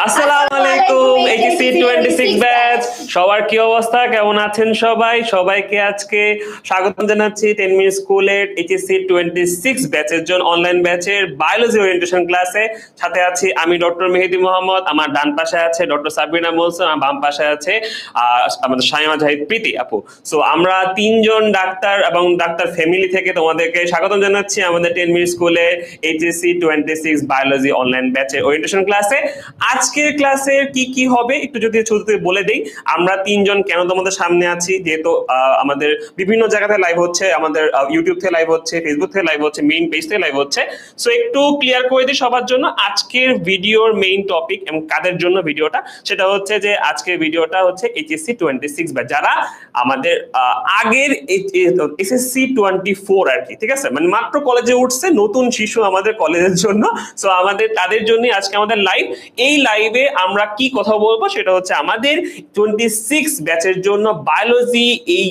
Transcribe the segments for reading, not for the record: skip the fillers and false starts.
আসসালামু আলাইকুম HSC 26 batch সবার কি অবস্থা, কেমন আছেন সবাই? সবাইকে আজকে স্বাগতম জানাচ্ছি 10 মিনিট স্কুলের এইচএসসি 26 ব্যাচের জন্য অনলাইন ব্যাচের বায়োলজি ওরিয়েন্টেশন ক্লাসে। সাথে আছি আমি ডক্টর মেহেদি মোহাম্মদ, আমার ডান পাশে আছে ডক্টর সাবরিনা মহসিন, আর বাম পাশে আছে আমাদের শাইমা জাহিদ প্রীতি আপু। সো আমরা তিনজন ডাক্তার এবং ডাক্তার ফ্যামিলি থেকে তোমাদেরকে স্বাগতম জানাচ্ছি আমাদের 10 মিনিট স্কুলে এইচএসসি 26 বায়োলজি অনলাইন ব্যাচের ওরিয়েন্টেশন ক্লাসে। আজকের ক্লাসে কি কি হবে একটু যদি ছোট বলে দেই। আমরা তিনজন কেন তোমাদের সামনে আছি, যেহেতু আমাদের বিভিন্ন জায়গাতে লাইভ হচ্ছে, আমাদের ইউটিউব থেকে লাইভ হচ্ছে, ফেসবুক থেকে লাইভ হচ্ছে, মেইন পেজ থেকে লাইভ হচ্ছে। সো একটু ক্লিয়ার করে দিই সবার জন্য আজকের ভিডিওর মেইন টপিক এবং কাদের জন্য ভিডিওটা, সেটা হচ্ছে যে আজকের ভিডিওটা হচ্ছে এইচএসসি 26 বা যারা আমাদের আগের এসএসসি 24 আর কি, ঠিক আছে, মানে মাত্র কলেজে উঠছে নতুন শিশু আমাদের কলেজের জন্য। সো আমাদের তাদের জন্য আজকে আমাদের লাইভ। এই লাইভে আমরা কি কথা বলবো সেটা হচ্ছে আমাদের 26 ব্যাচের জন্য বায়োলজি এই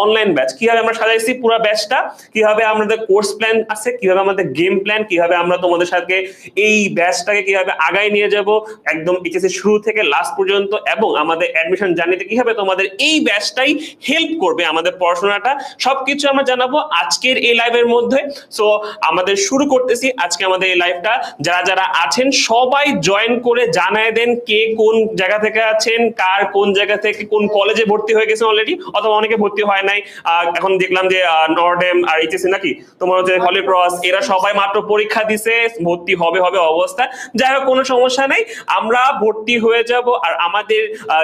অনলাইন ব্যাচ কিভাবে আমরা সাজাইছি, পুরো ব্যাচটা কিভাবে আমাদের কোর্স প্ল্যান আছে, কিভাবে আমাদের গেম প্ল্যান, কিভাবে আমরা তোমাদের সাথে এই ব্যাচটাকে কিভাবে আগায় নিয়ে যাব একদম এইচএসসি শুরু থেকে লাস্ট পর্যন্ত, এবং আমাদের অ্যাডমিশন জার্নিতে কিভাবে তোমাদের এই ব্যাচটাই হেল্প করবে আমাদের পড়াশোনাটা, সবকিছু আমরা জানাবো আজকের এই লাইভের মধ্যে। সো আমাদের শুরু করতেছি আজকে আমাদের এই লাইভটা। যারা যারা আছেন সবাই জয়েন করে জানায় দেন কে কোন জায়গা থেকে আছেন, কার কোন জায়গা থেকে কোন কলেজে ভর্তি হয়ে গেছে অলরেডি, অথবা অনেকে ভর্তি হয় নাই। এখন দেখলাম যে নর্ডেম আর এইচএসসি নাকি তোমার হচ্ছে হলি ক্রস, এরা সবাই মাত্র পরীক্ষা দিছে, ভর্তি হবে হবে অবস্থা। যাই হোক কোনো সমস্যা নেই, আমরা ভর্তি হয়ে যাব। আর আমাদের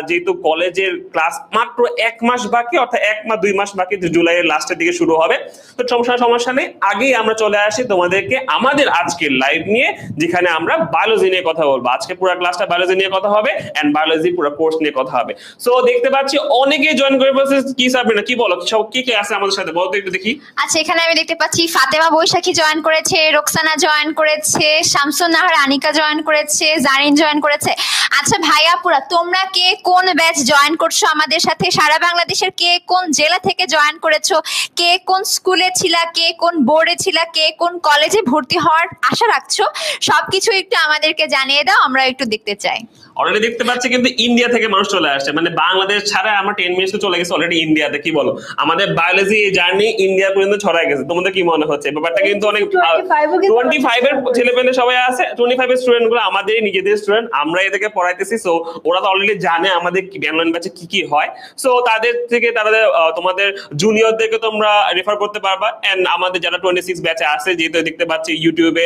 যেহেতু কলেজের ক্লাস মাত্র 1 মাস বাকি, অর্থাৎ 1 মাস 2 মাস বাকি, জুলাইয়ের লাস্টের দিকে শুরু হবে। তো সমস্যা নেই, আগেই আমরা চলে আসি তোমাদেরকে আমাদের আজকের লাইভ নিয়ে, যেখানে আমরা বায়োলজি নিয়ে কথা বলবো। আজকে পুরো ক্লাসটা বায়োলজি নিয়ে কথা হবে এন্ড বায়োলজি পুরো কোর্স নিয়ে কথা হবে। সো দেখতে পাচ্ছি অনেকে জয়েন করে বসে, কি সাবরিনা কি বলো, সব কি কি আছে আমাদের সাথে বলতে একটু দেখি। আচ্ছা, এখানে আমি দেখতে পাচ্ছি ফাতেমা বৈশাখী জয়েন করেছে, রোকসানা জয়েন করেছে, শামসুন নাহার আনিকা জয়েন করেছে, জারিন জয়েন করেছে। আচ্ছা ভাইয়া পুরা তোমরা কে কোন ব্যাচ জয়েন করছো আমাদের সাথে, সারা বাংলাদেশের কে কোন জেলা থেকে জয়েন করেছো, কে কোন স্কুলে ছিলা, কে কোন বোর্ডে ছিলা, কে কোন কলেজে ভর্তি হওয়ার আশা রাখছো, সবকিছু একটু আমাদেরকে জানিয়ে দাও, আমরা একটু দেখতে চাই। অলরেডি দেখতে পাচ্ছি কিন্তু ইন্ডিয়া থেকে মানুষ চলে আসছে, মানে বাংলাদেশ ছাড়া আমরা 10 মিনিটে চলে গেছে অলরেডি ইন্ডিয়াতে। কি বলো, আমাদের বায়োলজি জার্নি ইন্ডিয়া পর্যন্ত ছড়ায় গেছে। তোমাদের কি মনে হচ্ছে ব্যাপারটা? কিন্তু অনেক 25 এর ছেলেপেলে সবাই আছে, 25 এর স্টুডেন্ট গুলো আমাদের নিজেদের স্টুডেন্ট, আমরা এদেরকে পড়াইতেছি। সো ওরা তো অলরেডি জানে আমাদের অনলাইন ব্যাচে কি কি হয়। সো তাদের থেকে তাদের তোমাদের জুনিয়রদেরকে তোমরা রেফার করতে পারবা। এন্ড আমাদের যারা 26 ব্যাচে আছে, যেহেতু দেখতে পাচ্ছি ইউটিউবে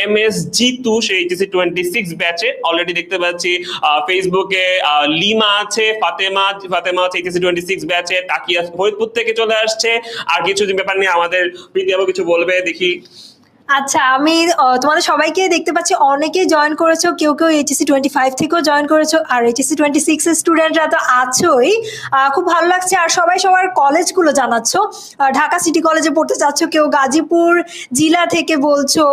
MS জিতু সেই এইচএসসি 26 ব্যাচে অলরেডি দেখতে পাচ্ছি, ফেসবুকে লিমা আছে, ফাতেমা আছে এইচএসসি 26 ব্যাচে, তাকিয়া ফরিদপুর থেকে চলে আসছে। আর কিছু ব্যাপার নিয়ে আমাদের প্রীতি আপু কিছু বলবে দেখি। আচ্ছা, আমি তোমাদের সবাইকে দেখতে পাচ্ছি অনেকেই জয়েন করেছো, কেউ কেউ এইচএসসি 25 থেকেও জয়েন করেছো, আর এইচএসসি 26 এর স্টুডেন্টরা তো আছোই। খুব ভালো লাগছে। আর সবাই সবার কলেজগুলো জানাচ্ছ, ঢাকা সিটি কলেজে পড়তে চাচ্ছ, কেউ গাজীপুর জেলা থেকে বলছো।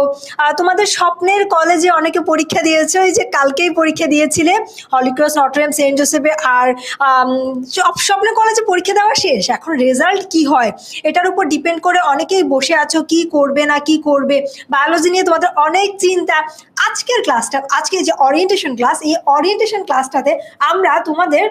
তোমাদের স্বপ্নের কলেজে অনেকে পরীক্ষা দিয়েছো, এই যে কালকেই পরীক্ষা দিয়েছিলে হলিক্রস, নটরডেম, সেন্ট জোসেফে। আর স্বপ্নের কলেজে পরীক্ষা দেওয়া শেষ, এখন রেজাল্ট কি হয় এটার উপর ডিপেন্ড করে অনেকেই বসে আছো কি করবে না কি করবে। বায়োলজি নিয়ে তোমাদের অনেক চিন্তা। আজকের ক্লাসটা, আজকে যে ওরিয়েন্টেশন ক্লাস, এই ওরিয়েন্টেশন ক্লাসটাতে আমরা তোমাদের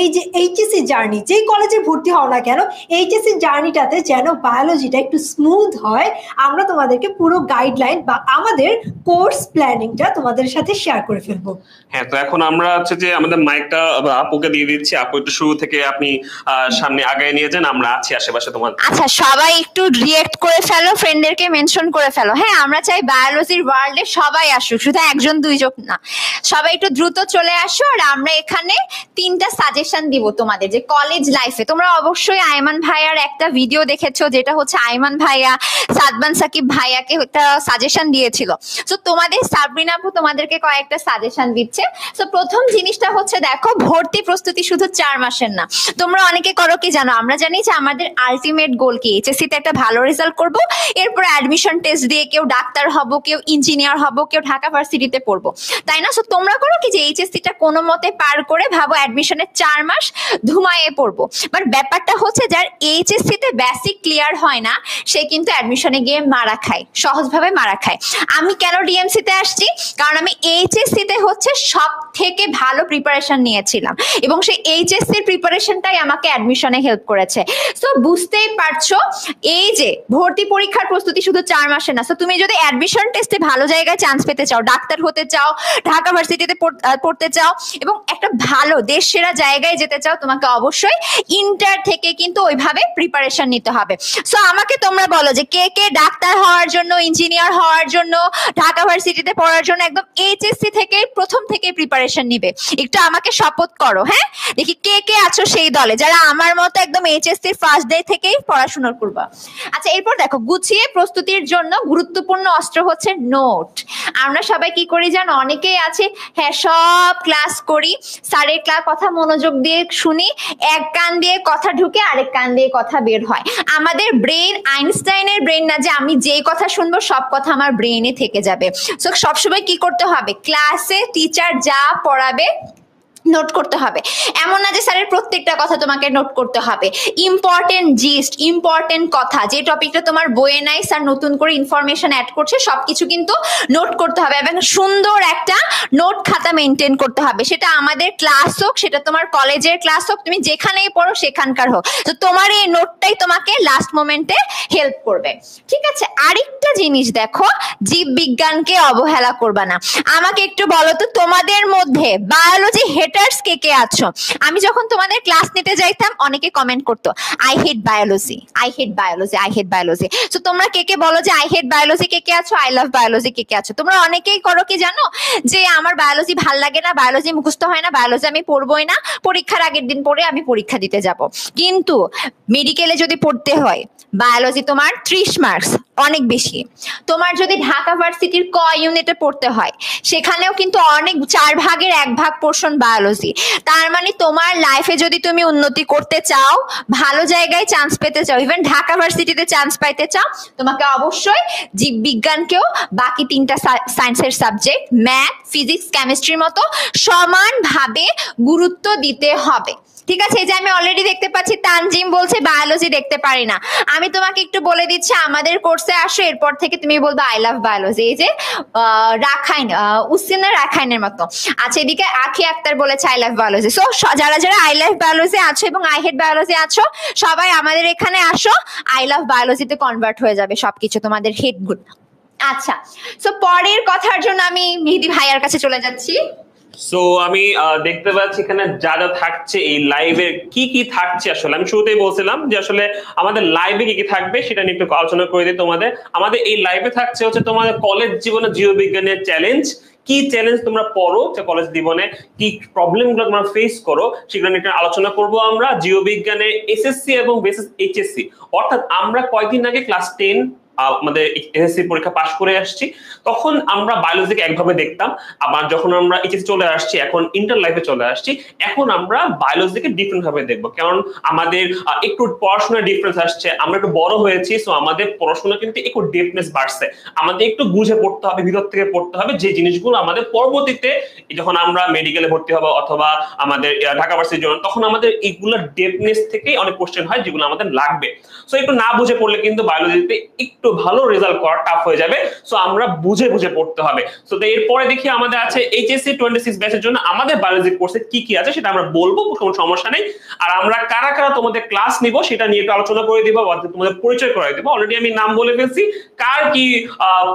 এই যে এইচএসসি জার্নি, যেই কলেজে ভর্তি হও না কেন, এইচএসসি জার্নিটাতে যেন বায়োলজিটা একটু স্মুথ হয়, আমরা তোমাদেরকে পুরো গাইডলাইন বা আমাদের কোর্স প্ল্যানিংটা তোমাদের সাথে শেয়ার করে ফেলবো। হ্যাঁ, তো এখন আমরা হচ্ছে যে আমাদের মাইকটা আপুকে দিয়ে দিচ্ছি। আপু একটু শুরু থেকে আপনি সামনে আগায় নিয়ে যান, আমরা আছি আশেপাশে তোমার। আচ্ছা, সবাই একটু রিয়েক্ট করে ফেলো, ফ্রেন্ডদেরকে মেনশন করে ফেলো। হ্যাঁ, আমরা চাই বায়োলজির ওয়ার্ল্ডে সবাই আসুক, শুধু একজন দুইজন না, সবাই একটু দ্রুত চলে আসো। আর আমরা এখানে 3টা সাজেশন দিব তোমাদের যে কলেজ লাইফে। তোমরা অবশ্যই আইমান ভাইয়ার একটা ভিডিও দেখেছো, যেটা হচ্ছে আইমান ভাইয়া সাদবান সাকিব ভাইয়াকে একটা সাজেশন দিয়েছিল। সো তোমাদের সাবরিনা আপু তোমাদেরকে কয়েকটা সাজেশন দিচ্ছে। সো প্রথম জিনিসটা হচ্ছে, দেখো ভর্তি প্রস্তুতি শুধু 4 মাসের না। তোমরা অনেকে করো কি জানো, আমরা জানি যে আমাদের আলটিমেট গোল কি এইচএসসি তে একটা ভালো রেজাল্ট করব, এরপর অ্যাডমিশন টেস্ট দিয়ে কেউ ডাক্তার হব, কেউ ইঞ্জিনিয়ার হব, কেউ ঢাকা ভার্সিটিতে পড়বো, তাই না? সো তোমরা করো কি যে এইচএসসি টা কোনো মতে পার করে ভাবো অ্যাডমিশনের 4 4 মাস ধুমায়ে পড়বো। বাট ব্যাপারটা হচ্ছে যার এইচএসসি তে বেসিক ক্লিয়ার হয় না সে কিন্তু অ্যাডমিশনে গিয়ে মারা খায়, সহজভাবে মারা খায়। আমি কেন ডিএমসি তে আসছি, কারণ আমি এইচএসসি তে হচ্ছে সব থেকে ভালো প্রিপারেশন নিয়েছিলাম এবং সেই এইচএসসি এর প্রিপারেশনটাই আমাকে অ্যাডমিশনে হেল্প করেছে। সো বুঝতেই পারছো এই যে ভর্তি পরীক্ষার প্রস্তুতি শুধু 4 মাসে না। সো তুমি যদি অ্যাডমিশন টেস্টে ভালো জায়গায় চান্স পেতে চাও, ডাক্তার হতে চাও, ঢাকা ভার্সিটিতে পড়তে চাও এবং একটা ভালো দেশ সেরা জায়গায় যেতে চাও, তোমাকে অবশ্যই ইন্টার থেকে কিন্তু ওইভাবে প্রিপারেশন নিতে হবে। সো আমাকে তোমরা বলো যে কে কে ডাক্তার হওয়ার জন্য, ইঞ্জিনিয়ার হওয়ার জন্য, ঢাকা ভার্সিটিতে পড়ার জন্য একদম এইচএসসি থেকে প্রথম থেকে প্রিপারেশন নিবে, একটু আমাকে শপথ করো। হ্যাঁ, দেখি কে কে আছো সেই দলে যারা আমার মতো একদম এইচএসসি ফার্স্ট ডে থেকেই পড়াশোনা করবা। আচ্ছা, এরপর দেখো গুছিয়ে প্রস্তুতির জন্য গুরুত্বপূর্ণ অস্ত্র হচ্ছে নোট। আমরা সবাই কি করি জানো, অনেকেই আছে হ্যাঁ সব ক্লাস করি, স্যারের ক্লাস কথা মনোযোগ দিয়ে শুনি, এক কান দিয়ে কথা ঢুকে আরেক কান দিয়ে কথা বের হয়। আমাদের ব্রেন আইনস্টাইনের ব্রেন না যে আমি যেই কথা শুনবো সব কথা আমার ব্রেনে থেকে যাবে। সো সবসময় কি করতে হবে, ক্লাসে টিচার যা পড়াবে নোট করতে হবে। এমন না যে স্যারের প্রত্যেকটা কথা তোমাকে নোট করতে হবে। ইম্পর্টেন্ট জিস্ট, ইম্পর্টেন্ট কথা, যে টপিকটা তোমার বইয়ে নাই স্যার নতুন করে ইনফরমেশন অ্যাড করছে সবকিছু কিন্তু নোট করতে হবে এবং সুন্দর একটা নোট খাতা মেনটেন করতে হবে। সেটা আমাদের ক্লাস হোক, সেটা তোমার কলেজের ক্লাস হোক, তুমি যেখানেই পড়ো সেখানকার হোক, তো তোমার এই নোটটাই তোমাকে লাস্ট মোমেন্টে হেল্প করবে। ঠিক আছে, আরেকটা জিনিস দেখো, জীববিজ্ঞানকে অবহেলা করবা না। আমাকে একটু বলো তো তোমাদের মধ্যে বায়োলজি হেটার্স কে কে আছো? আমি যখন তোমাদের ক্লাস নিতে যাইতাম অনেকে কমেন্ট করতো I hate biology, I hate biology, I hate biology. তো তোমরা কে কে বলো যে আই হেট বায়োলজি কে কে আছো, আই লাভ বায়োলজি কে কে আছো? তোমরা অনেকেই করো কি জানো, যে আমার বায়োলজি ভাল লাগে না, বায়োলজি মুখস্থ হয় না, বায়োলজি আমি পড়বোই না, পরীক্ষার আগের দিন পড়ে আমি পরীক্ষা দিতে যাব। কিন্তু মেডিকেলে যদি পড়তে হয় বায়োলজি তোমার 30 মার্কস, অনেক বেশি। তোমার যদি ঢাকা ভার্সিটির ক ইউনিটে পড়তে হয় সেখানেও কিন্তু অনেক 4 ভাগের 1 ভাগ পোর্শন বায়োলজি। তার মানে তোমার লাইফে যদি তুমি উন্নতি করতে চাও, ভালো জায়গায় চান্স পেতে চাও, ইভেন ঢাকা ভার্সিটিতে চান্স পাইতে চাও, তোমাকে অবশ্যই জীববিজ্ঞানকেও বাকি 3টা সায়েন্সের সাবজেক্ট ম্যাথ, ফিজিক্স, কেমিস্ট্রির মতো সমানভাবে গুরুত্ব দিতে হবে। ঠিক আছে, এই যে আমি অলরেডি দেখতে পাচ্ছি তানজিম বলছে বায়োলজি দেখতে পারি না। আমি তোমাকে একটু বলে দিচ্ছি, আমাদের কোর্সে আসো, এরপর থেকে তুমি বলবে আই লাভ বায়োলজি। এই যে রাখাইন, উসিনা রাখাইনের মতো। আচ্ছা, এদিকে আখি আক্তার বলেছে আই লাভ বায়োলজি। সো যারা যারা আই লাভ বায়োলজি আছো এবং আই হেট বায়োলজি আছো, সবাই আমাদের এখানে আসো, আই লাভ বায়োলজিতে কনভার্ট হয়ে যাবে সবকিছু, তোমাদের হেড গুড। আচ্ছা, সো পরের কথার জন্য আমি মেহেদি ভাইয়ার কাছে চলে যাচ্ছি। সো আমি দেখতে পাচ্ছি এখানে যা যা থাকছে এই লাইভে কি কি থাকছে। আসলে আমি শুরুতেই বলছিলাম যে আসলে আমাদের লাইভে কি কি থাকবে সেটা নিয়ে একটু আলোচনা করে দিই তোমাদের। আমাদের এই লাইভে থাকছে হচ্ছে তোমাদের কলেজ জীবনে জীববিজ্ঞানের চ্যালেঞ্জ, কি চ্যালেঞ্জ তোমরা পড়ো, যে কলেজ জীবনে কি প্রবলেম গুলো তোমরা ফেস করো সেগুলো নিয়ে আলোচনা করব আমরা। জীববিজ্ঞানে এসএসসি এবং বেসিস এইচএসসি, অর্থাৎ আমরা কয়েকদিন আগে ক্লাস 10 আমাদের এসএসসি পরীক্ষা পাশ করে আসছি, তখন আমরা বায়োলজিকে একভাবে দেখতাম। আবার যখন আমরা এইচএসসি চলে আসছি, এখন ইন্টার লাইফে চলে আসছি, এখন আমরা বায়োলজিকে ডিফারেন্ট ভাবে দেখবো। কারণ আমাদের একটু পড়াশোনার ডিফারেন্স আসছে, আমরা একটু বড় হয়েছি, সো আমাদের পড়াশোনা কিন্তু একটু ডেপনেস বাড়ছে। আমাদের একটু বুঝে পড়তে হবে, ভিতর থেকে পড়তে হবে, যে জিনিসগুলো আমাদের পরবর্তীতে যখন আমরা মেডিকেলে ভর্তি হবো অথবা আমাদের ঢাকা ভার্সিটির জন্য, তখন আমাদের এইগুলো ডেপনেস থেকেই অনেক কোশ্চেন হয় যেগুলো আমাদের লাগবে। সো একটু না বুঝে পড়লে কিন্তু বায়োলজিতে একটু ভালো রেজাল্ট করা টাফ হয়ে যাবে। সো আমরা বুঝে বুঝে পড়তে হবে। সো এরপরে দেখি আমাদের আছে এইচএসসি 26 ব্যাচের জন্য আমাদের বায়োলজি কোর্সে কি কি আছে সেটা আমরা বলবো, কোনো সমস্যা নেই। আর আমরা কারা কারা তোমাদের ক্লাস নিব সেটা নিয়ে একটু আলোচনা করে দিব, তোমাদের পরিচয় করে দিব। অলরেডি আমি নাম বলে ফেলছি, কার কি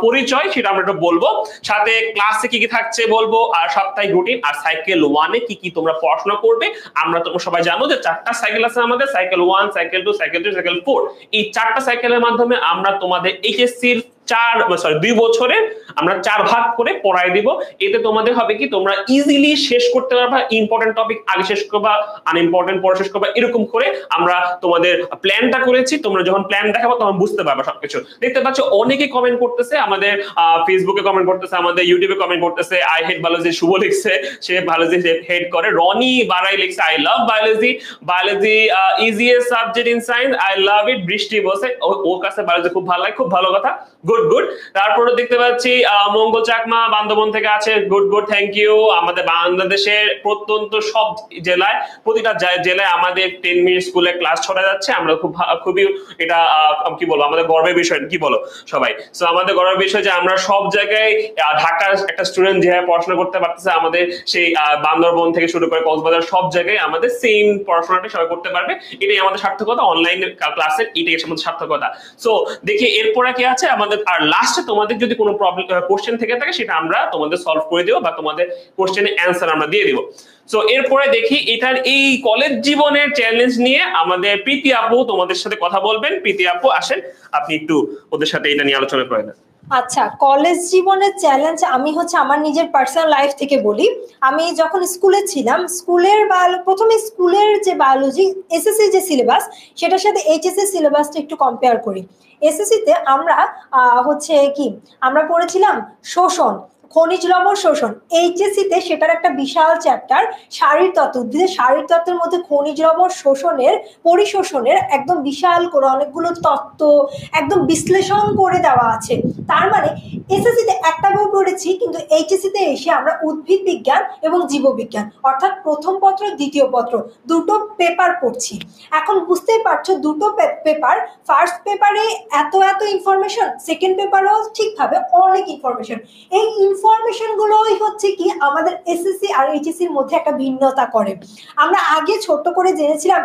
পরিচয় সেটা আমরা একটু বলবো, সাথে ক্লাসে কি কি থাকছে বলবো, আর সাপ্তাহিক রুটিন, আর সাইকেল 1-এ কি কি তোমরা পড়াশোনা করবে। আমরা তোমরা সবাই জানো যে 4টা সাইকেল আছে আমাদের, সাইকেল 1, সাইকেল 2, সাইকেল 3, সাইকেল 4। এই 4টা সাইকেলের মাধ্যমে আমরা তোমাদের এইচএসসির 2 বছরে আমরা 4 ভাগ করে পড়াই দিব। এতে তোমাদের হবে কি, তোমরা ইজিলি শেষ করতে পারবা, ইম্পর্টেন্ট টপিক আগে শেষ করবা, আনইম্পর্টেন্ট পরে শেষ করবা, এরকম করে আমরা তোমাদের প্ল্যানটা করেছি। তোমরা যখন প্ল্যান দেখাবো তখন বুঝতে পারবা সবকিছু। দেখতে পাচ্ছ অনেকে কমেন্ট করতেছে, আমাদের ফেসবুকে কমেন্ট করতেছে, আমাদের ইউটিউবে কমেন্ট করতেছে, আই হেট বায়োলজি। শুভ লিখছে সে বায়োলজি হেড করে। রনি বারাই লিখছে I love biology, biology easiest subject in science, I love it. Brishti বসে ওর কাছে বায়োলজি খুব ভালো লাগে, খুব ভালো কথা, গুড গুড গুড। তারপরে দেখতে পাচ্ছি মঙ্গল চাকমা বান্দরবন থেকে আছে, গুড গুড, থ্যাংক ইউ। আমাদের বাংলাদেশের প্রত্যন্ত সব জেলায়, প্রতিটা জেলায় আমাদের 10 মিনিট স্কুলে ক্লাস ছড়া যাচ্ছে। আমরা খুবই এটা কি বলবো, আমাদের গর্বের বিষয়, কি বলো সবাই? সো আমাদের গর্বের বিষয় যে আমরা সব জায়গায়, ঢাকার একটা স্টুডেন্ট যেভাবে পড়াশোনা করতে পারতেছে, আমাদের সেই বান্দরবন থেকে শুরু করে কক্সবাজার সব জায়গায় আমাদের সেম পড়াশোনাটা সবাই করতে পারবে। এটাই আমাদের সার্থকতা, অনলাইন ক্লাসের এটাই আমাদের সার্থকতা। সো দেখি এরপরে কি আছে আমাদের। আর লাস্টে তোমাদের যদি কোনো প্রবলেম কোশ্চেন থেকে থাকে সেটা আমরা তোমাদের সলভ করে দেবো, বা তোমাদের কোশ্চেনের অ্যান্সার আমরা দিয়ে দিব। সো এরপরে দেখি এটার এই কলেজ জীবনের চ্যালেঞ্জ নিয়ে আমাদের প্রীতি আপু তোমাদের সাথে কথা বলবেন। প্রীতি আপু আসেন, আপনি একটু ওদের সাথে এটা নিয়ে আলোচনা করেন। আচ্ছা, কলেজ জীবনের চ্যালেঞ্জ আমি আমার নিজের পার্সোনাল লাইফ থেকে বলি। আমি যখন স্কুলে ছিলাম, প্রথমে স্কুলের যে বায়োলজি এসএসসি যে সিলেবাস, সেটার সাথে এইচএসসি সিলেবাসটা একটু কম্পেয়ার করি। এসএসসিতে আমরা আমরা পড়েছিলাম শোষণ, খনিজ লবণ শোষণ। এইচএসসিতে সেটার একটা বিশাল চ্যাপ্টার শারীরতত্ত্ব, উদ্ভিদের শারীরতত্ত্বের মধ্যে খনিজ লবণ শোষণের পরিশোষণের একদম বিশাল করে অনেকগুলো তত্ত্ব একদম বিশ্লেষণ করে দেওয়া আছে। তার মানে এসএসসিতে একটা বই পড়েছি, কিন্তু এইচএসসিতে এসে আমরা উদ্ভিদ বিজ্ঞান এবং জীববিজ্ঞান অর্থাৎ প্রথম পত্র দ্বিতীয় পত্র দুটো পেপার পড়ছি। এখন বুঝতেই পারছো, দুটো পেপার, ফার্স্ট পেপারে এত ইনফরমেশন, সেকেন্ড পেপারেও ঠিকভাবে অনেক ইনফরমেশন। এই ইনফরমেশন গুলোই হচ্ছে কি আমাদের এসএসসি আর এইচএসসির মধ্যে একটা ভিন্নতা করে। আমরা আগে ছোট করে জেনেছিলাম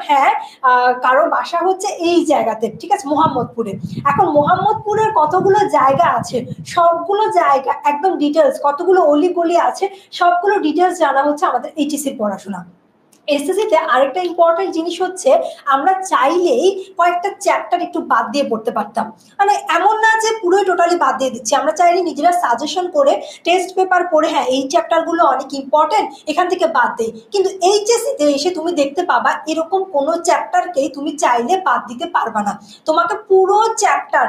কারো বাসা হচ্ছে এই জায়গাতে, ঠিক আছে, মোহাম্মদপুরে। এখন মোহাম্মদপুরের কতগুলো জায়গা আছে, সবগুলো জায়গা একদম ডিটেলস, কতগুলো অলি গলি আছে, সবগুলো ডিটেলস জানা হচ্ছে আমাদের এইচএসসির পড়াশোনা। এসএসসিতে আরেকটা ইম্পর্টেন্ট জিনিস হচ্ছে আমরা চাইলেই কয়েকটা চ্যাপ্টার একটু বাদ দিয়ে পড়তে পারতাম। মানে এমন না যে পুরোই টোটালি বাদ দিয়ে দিচ্ছি, আমরা চাইলে নিজেরা সাজেশন করে টেস্ট পেপার পড়ে এই চ্যাপ্টারগুলো অনেক ইম্পর্টেন্ট, এখান থেকে বাদ দেই। কিন্তু এইচএসসিতে এসে তুমি দেখতে পাবা এরকম কোনো চ্যাপ্টারকেই তুমি চাইলে বাদ দিতে পারবা না। তোমাকে পুরো চ্যাপ্টার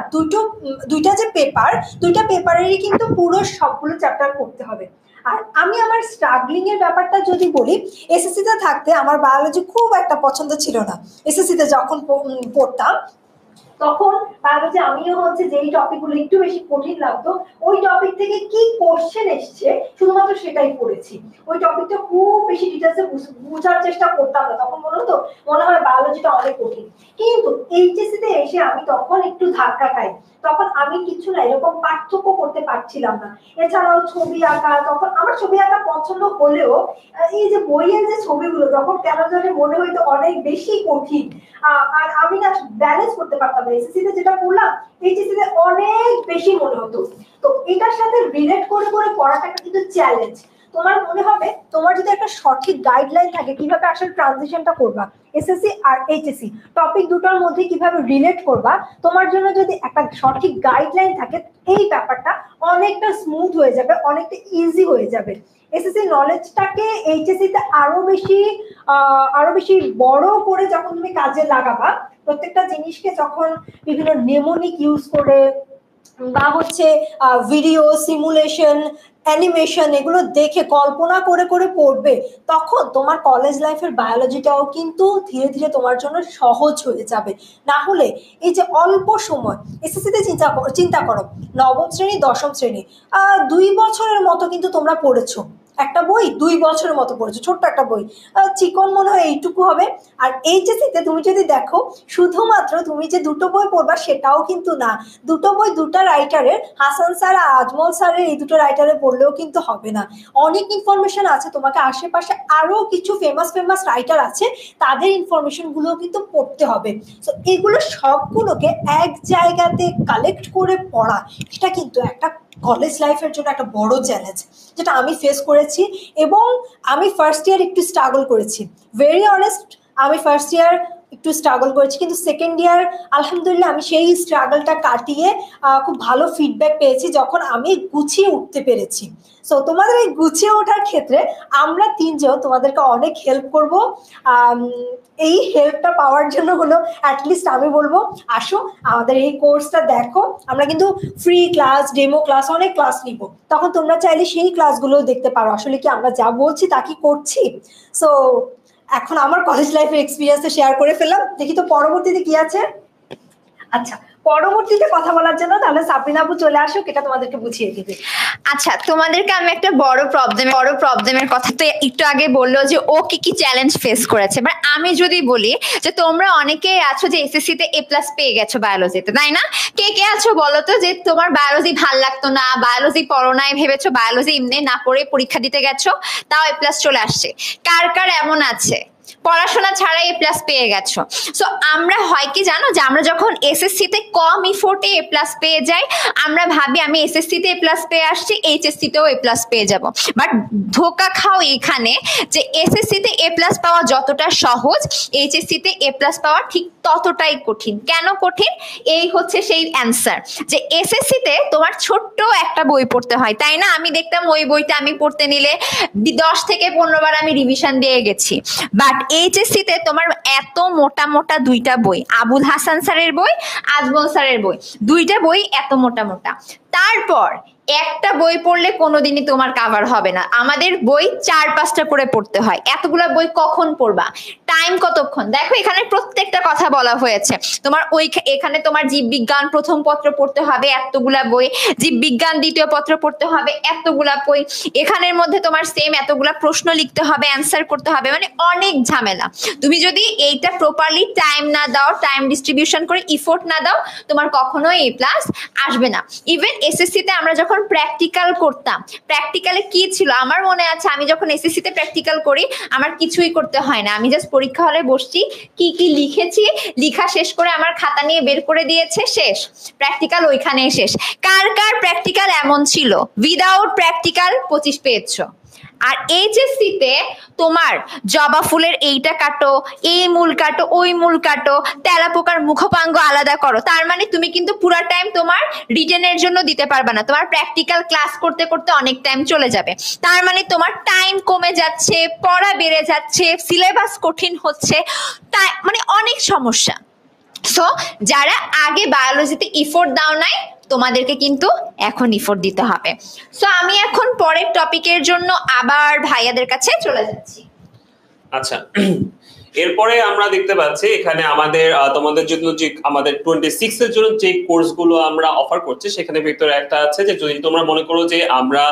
দুইটা যে পেপার, দুইটা পেপারেরই কিন্তু পুরো সবগুলো চ্যাপ্টার পড়তে হবে। আর আমি আমার স্ট্রাগলিং এর ব্যাপারটা যদি বলি, এসএসসিতে থাকতে আমার বায়োলজি খুব একটা পছন্দ ছিল না। এসএসসিতে যখন পড়তাম তখন বায়োলজি আমিও যেই টপিকগুলো একটু বেশি কঠিন লাগতো, ওই টপিক থেকে কি কোশ্চেন এসছে শুধুমাত্র সেটাই পড়েছি। ওই টপিকটা খুব বেশি ডিটেলসে বোঝার চেষ্টা করতাম না। তখন মনে হয় বায়োলজিটা অনেক কঠিন। কিন্তু এইচএসসিতে এসে আমি তখন একটু ধাক্কা খাই। তখন আমি কিছু না এরকম পার্থক্য করতে পারছিলাম না। এছাড়াও ছবি আঁকা, তখন আমার ছবি আঁকা পছন্দ হলেও এই যে বইয়ের যে ছবিগুলো তখন কেন জানি মনে হইতো অনেক বেশি কঠিন। আর আমি না ব্যালেন্স করতে পারতাম না। এসএসসিতে যেটা পড়লাম এইচএসসিতে অনেক বেশি মনে হতো। তো এটার সাথে রিলেট করে করে পড়াটা কিন্তু চ্যালেঞ্জ। তোমার মনে হবে তোমার যদি একটা সঠিক গাইডলাইন থাকে কিভাবে আসলে ট্রানজিশনটা করবা, এসএসসি আর এইচএসসি টপিক দুটোর মধ্যে কিভাবে রিলেট করবা, তোমার জন্য যদি একটা সঠিক গাইডলাইন থাকে এই ব্যাপারটা অনেকটা স্মুথ হয়ে যাবে, অনেকটা ইজি হয়ে যাবে। এসএসসি নলেজটাকে এইচএসসিতে আরো বেশি বড় করে যখন তুমি কাজে লাগাবা, প্রত্যেকটা জিনিসকে যখন বিভিন্ন নেমোনিক ইউজ করে বা ভিডিও সিমুলেশন অ্যানিমেশন এগুলো দেখে কল্পনা করে করে পড়বে, তখন তোমার কলেজ লাইফের বায়োলজিটাও কিন্তু ধীরে ধীরে তোমার জন্য সহজ হয়ে যাবে। না হলে এই যে অল্প সময় এসএসসিতে চিন্তা করো, নবম শ্রেণী দশম শ্রেণী 2 বছরের মতো কিন্তু তোমরা পড়েছো, একটা বই 2 বছরের মতো পড়েছো, ছোট্ট একটা বই, চিকন মনে হয় এইটুকু হবে। আর এইচএসসিতে তুমি যদি দেখো শুধুমাত্র তুমি যে দুটো বই পড়বা সেটাও কিন্তু না, দুটো বই দুটো রাইটারের, হাসান স্যার আর আজমল স্যারের, এই দুটো রাইটারে পড়লেও কিন্তু হবে না। অনেক ইনফরমেশন আছে, তোমাকে আশেপাশে আরো কিছু ফেমাস রাইটার আছে, তাদের ইনফরমেশন গুলো কিন্তু পড়তে হবে। তো এগুলো সবগুলোকে এক জায়গাতে কালেক্ট করে পড়া, এটা কিন্তু একটা কলেজ লাইফের জন্য একটা বড় চ্যালেঞ্জ, যেটা আমি ফেস করেছি। এবং আমি ফার্স্ট ইয়ার একটু স্ট্রাগল করেছি, ভেরি অনেস্ট, আমি ফার্স্ট ইয়ার একটু স্ট্রাগল করেছি, কিন্তু সেকেন্ড ইয়ার আলহামদুলিল্লাহ আমি সেই স্ট্রাগলটা কাটিয়ে খুব ভালো ফিডব্যাক পেয়েছি যখন আমি গুছিয়ে উঠতে পেরেছি। সো তোমাদের এই গুছিয়ে ওঠার ক্ষেত্রে আমরা 3 জন তোমাদেরকে অনেক হেল্প করব। এই হেল্পটা পাওয়ার জন্য অ্যাটলিস্ট আমি বলবো আসো আমাদের এই কোর্সটা দেখো, আমরা কিন্তু ফ্রি ক্লাস, ডেমো ক্লাস, অনেক ক্লাস নিব, তখন তোমরা চাইলে সেই ক্লাসগুলো দেখতে পারো আসলে কি আমরা যা বলছি তা কি করছি। সো এখন আমার কলেজ লাইফের এক্সপিরিয়েন্সটা শেয়ার করে ফেললাম, দেখি তো পরবর্তীতে কি আছে। আচ্ছা, পরবর্তীতে কথা বলার জন্য তাহলে সাবরিনা আপু চলে আসুক, এটা তোমাদেরকে বুঝিয়ে দিবে। আচ্ছা, তোমাদেরকে আমি একটা বড় প্রবলেমের কথা তো একটু আগে বললো যে ও কি কি চ্যালেঞ্জ ফেস করেছে। এবার আমি যদি বলি যে তোমরা অনেকেই আছো যে এসএসসি তে A+ পেয়ে গেছো বায়োলজিতে, তাই না? কে কে আছো বলো তো যে তোমার বায়োলজি ভাল লাগতো না, বায়োলজি পড়ো নাই, ভেবেছো বায়োলজি এমনি না পড়ে পরীক্ষা দিতে গেছো, তাও A+ চলে আসছে। কার কার এমন আছে পড়াশোনা ছাড়াই A+ পেয়ে গেছো? সো আমরা হয় কি জানো, যে আমরা যখন এসএসসি তে কম ইফোর্টে A+ পেয়ে যাই, আমরা ভাবি আমি এসএসসি তে A+ পেয়ে আসছি, এইচএসসি তেও A+ পেয়ে যাব। বাট ধোকা খাও এখানে যে এসএসসি তে A+ পাওয়া যতটা সহজ, এইচএসসি তে A+ পাওয়া ঠিক ততটাই কঠিন। কেন কঠিন? এই হচ্ছে সেই অ্যান্সার, যে এসএসসি তে তোমার ছোট্ট একটা বই পড়তে হয়, তাই না? আমি দেখতাম ওই বইটা আমি পড়তে নিলে 10 থেকে 15 বার আমি রিভিশন দিয়ে গেছি। বাট এইচএসসি তে তোমার এত মোটা মোটা দুইটা বই, আবুল হাসান স্যারের বই, আজমল স্যারের বই, দুইটা বই এত মোটা মোটা। তারপর একটা বই পড়লে কোনোদিনই তোমার কাভার হবে না, আমাদের বই 4-5টা করে পড়তে হয়। এতগুলা বই কখন পড়বা? টাইম কতক্ষণ? দেখো এখানে প্রত্যেকটা কথা বলা হয়েছে। তোমার এখানে তোমার জীববিজ্ঞান প্রথম পত্র পড়তে হবে এতগুলা বই, জীববিজ্ঞান দ্বিতীয় পত্র পড়তে হবে এতগুলা বই, এখানের মধ্যে তোমার সেম এতগুলা প্রশ্ন লিখতে হবে, অ্যান্সার করতে হবে, মানে অনেক ঝামেলা। তুমি যদি এইটা প্রপারলি টাইম না দাও, টাইম ডিস্ট্রিবিউশন করে ইফোর্ট না দাও, তোমার কখনোই A+ আসবে না। ইভেন এসএসসি তে আমরা যখন প্র্যাকটিক্যাল করতাম, প্র্যাকটিক্যালে কি ছিল আমার মনে আছে, আমি যখন এসএসসি তে প্র্যাকটিক্যাল করি আমার কিছুই করতে হয় না, আমি জাস্ট পরীক্ষা হলে বসছি, কি কি লিখেছি, লিখা শেষ করে আমার খাতা নিয়ে বের করে দিয়েছে, শেষ, প্র্যাকটিক্যাল ওইখানেই শেষ। কার কার প্র্যাকটিক্যাল এমন ছিল উইদাউট প্র্যাকটিক্যাল 25 পেয়েছো? আর এইচএসসি তে তোমার জবা ফুলের এইটা কাটো, এই মূল কাটো, ওই মূল কাটো, তেলাপোকার মুখপাঙ্গ আলাদা করো, তার মানে তুমি কিন্তু পুরো টাইম তোমার রিটেনের জন্য দিতে পারবে না, তোমার প্র্যাকটিক্যাল ক্লাস করতে করতে অনেক টাইম চলে যাবে। তার মানে তোমার টাইম কমে যাচ্ছে, পড়া বেড়ে যাচ্ছে, সিলেবাস কঠিন হচ্ছে, তাই মানে অনেক সমস্যা। সো যারা আগে বায়োলজিতে ইফোর্ট দাও নাই, তোমাদেরকে কিন্তু এখন ইফোর্ট দিতে হবে। সো আমি এখন পরের টপিকের জন্য আবার ভাইয়াদের কাছে চলে যাচ্ছি। আচ্ছা, এরপরে আমরা দেখতে পাচ্ছি এখানে আমাদের তোমাদের জন্য যে আমাদের 26 এর জন্য যে কোর্সগুলো আমরা অফার করছি, সেখানে ভিতরে একটা আছে যে যদি তোমরা মনে করো যে আমরা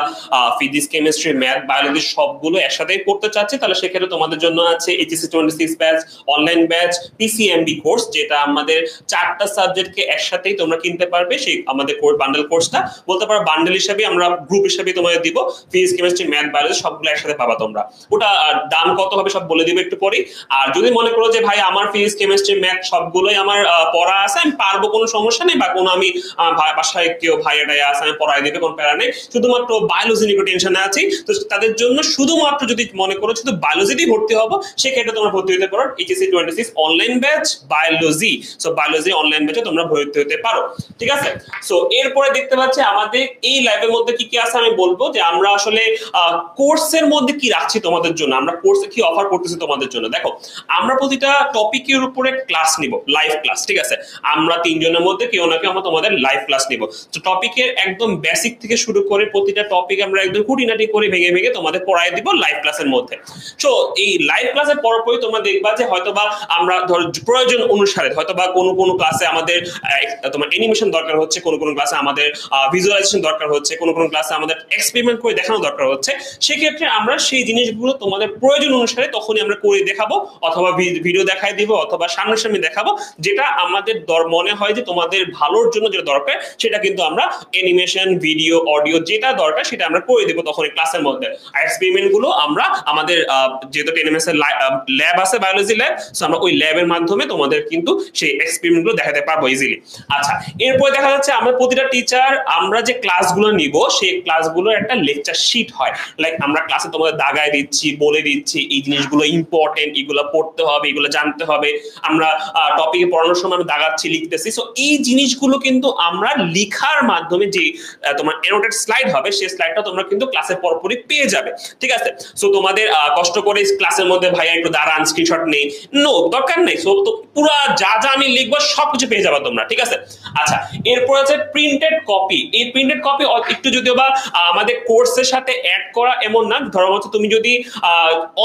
ফিজিক্স, কেমিস্ট্রি, ম্যাথ, বায়োলজি সবগুলো একসাথেই পড়তে চাচ্ছি, তাহলে সেক্ষেত্রে তোমাদের জন্য আছে HSC 26 batch, online batch, PCMB course, যেটা আমাদের 4টা সাবজেক্টকে একসাথেই তোমরা কিনতে পারবে। সেই আমাদের কোর্স বান্ডেল কোর্সটা বলতে পারো বান্ডেল হিসেবে আমরা গ্রুপ হিসেবে তোমাদের দিব, ফিজিক্স, কেমিস্ট্রি, ম্যাথ, বায়োলজি সবগুলো একসাথে পাবা তোমরা। ওটা দাম কত হবে সব বলে দিব একটু পরে। আর যদি মনে করো যে ভাই আমার ফিজিক্স, কেমিস্ট্রি, ম্যাথ সবগুলোই আমার পড়া আছে, আমি পারবো, কোনো সমস্যা নেই, বা কোনো আমি বাসায় কেউ ভাই এটাই আছে আমি পড়াই দিবে, কোনো প্যারা নেই, শুধুমাত্র বায়োলজি নিয়ে টেনশনে আছি, তো তাদের জন্য শুধুমাত্র যদি মনে করো শুধু বায়োলজিতেই ভর্তি হবো, সেক্ষেত্রে তোমরা ভর্তি হতে পারো HSC 26 online batch biology. So biology online ব্যাচে তোমরা ভর্তি হতে পারো, ঠিক আছে? সো এরপরে দেখতে পাচ্ছি আমাদের এই ল্যাবের মধ্যে কি কি আছে আমি বলবো, যে আমরা আসলে কোর্সের মধ্যে কি রাখছি তোমাদের জন্য, আমরা কোর্সে কি অফার করতেছি তোমাদের জন্য। দেখো আমরা প্রতিটা টপিকের উপরে ক্লাস নিব, লাইভ ক্লাস, ঠিক আছে? আমরা 3 জনের মধ্যে কেউ না কেউ আমরা তোমাদের লাইভ ক্লাস নিব। তো টপিকের একদম বেসিক থেকে শুরু করে প্রতিটা টপিক আমরা একদম খুঁটিনাটি করে ভেঙে ভেঙে তোমাদের পড়াই দিব লাইভ ক্লাসের মধ্যে। তো এই লাইভ ক্লাসের পরপরই তোমরা দেখবা যে হয়তোবা আমরা ধরো প্রয়োজন অনুসারে হয়তোবা কোনো ক্লাসে আমাদের তোমার অ্যানিমেশন দরকার হচ্ছে, কোনো ক্লাসে আমাদের ভিজুয়ালাইজেশন দরকার হচ্ছে, কোনো ক্লাসে আমাদের এক্সপেরিমেন্ট করে দেখানো দরকার হচ্ছে। সেক্ষেত্রে আমরা সেই জিনিসগুলো তোমাদের প্রয়োজন অনুসারে তখনই আমরা করে দেখাবো, অথবা ভিডিও দেখাই দিব, অথবা সামনাসামনি দেখাবো, যেটা আমাদের মনে হয় যে তোমাদের ভালোর জন্য যেটা দরকার সেটা কিন্তু আমরা অ্যানিমেশন, ভিডিও, অডিও যেটা দরকার সেটা আমরা করে দেবো তখন এই ক্লাসের মধ্যে। আর এক্সপেরিমেন্ট গুলো আমরা আমাদের যেহেতু 10ms এর ল্যাব আছে, বায়োলজি ল্যাব, সো আমরা ওই ল্যাবের মাধ্যমে তোমাদের কিন্তু সেই এক্সপেরিমেন্ট গুলো দেখাতে পারবো ইজিলি। আচ্ছা, এরপরে দেখা যাচ্ছে আমরা প্রতিটা টিচার আমরা যে ক্লাসগুলো নিব সেই ক্লাসগুলোর একটা লেকচার শিট হয়, লাইক আমরা ক্লাসে তোমাদের দাগায় দিচ্ছি, বলে দিচ্ছি এই জিনিসগুলো ইম্পর্টেন্ট, এগুলো পড়তে হবে, এগুলো জানতে হবে, আমরা টপিকে পড়ানোর সময় আমরা দাগাচ্ছি, লিখতেছি। সো এই জিনিসগুলো কিন্তু আমরা লিখার মাধ্যমে যে তোমার অ্যানোটেড স্লাইড হবে সেই স্লাইডটা তোমরা কিন্তু ক্লাসের পরপরই পেয়ে যাবে, ঠিক আছে? সো তোমাদের কষ্ট করে ক্লাসের মধ্যে ভাইয়া একটু দাঁড়ান স্ক্রিনশট নেই, নো দরকার নেই। সো তো পুরো যা যা আমি লিখবো সবকিছু পেয়ে যাবে তোমরা, ঠিক আছে? আচ্ছা, এরপর আছে প্রিন্টেড কপি। এই প্রিন্টেড কপি একটু যদিও বা আমাদের কোর্সের সাথে অ্যাড করা এমন না, ধরো হচ্ছে তুমি যদি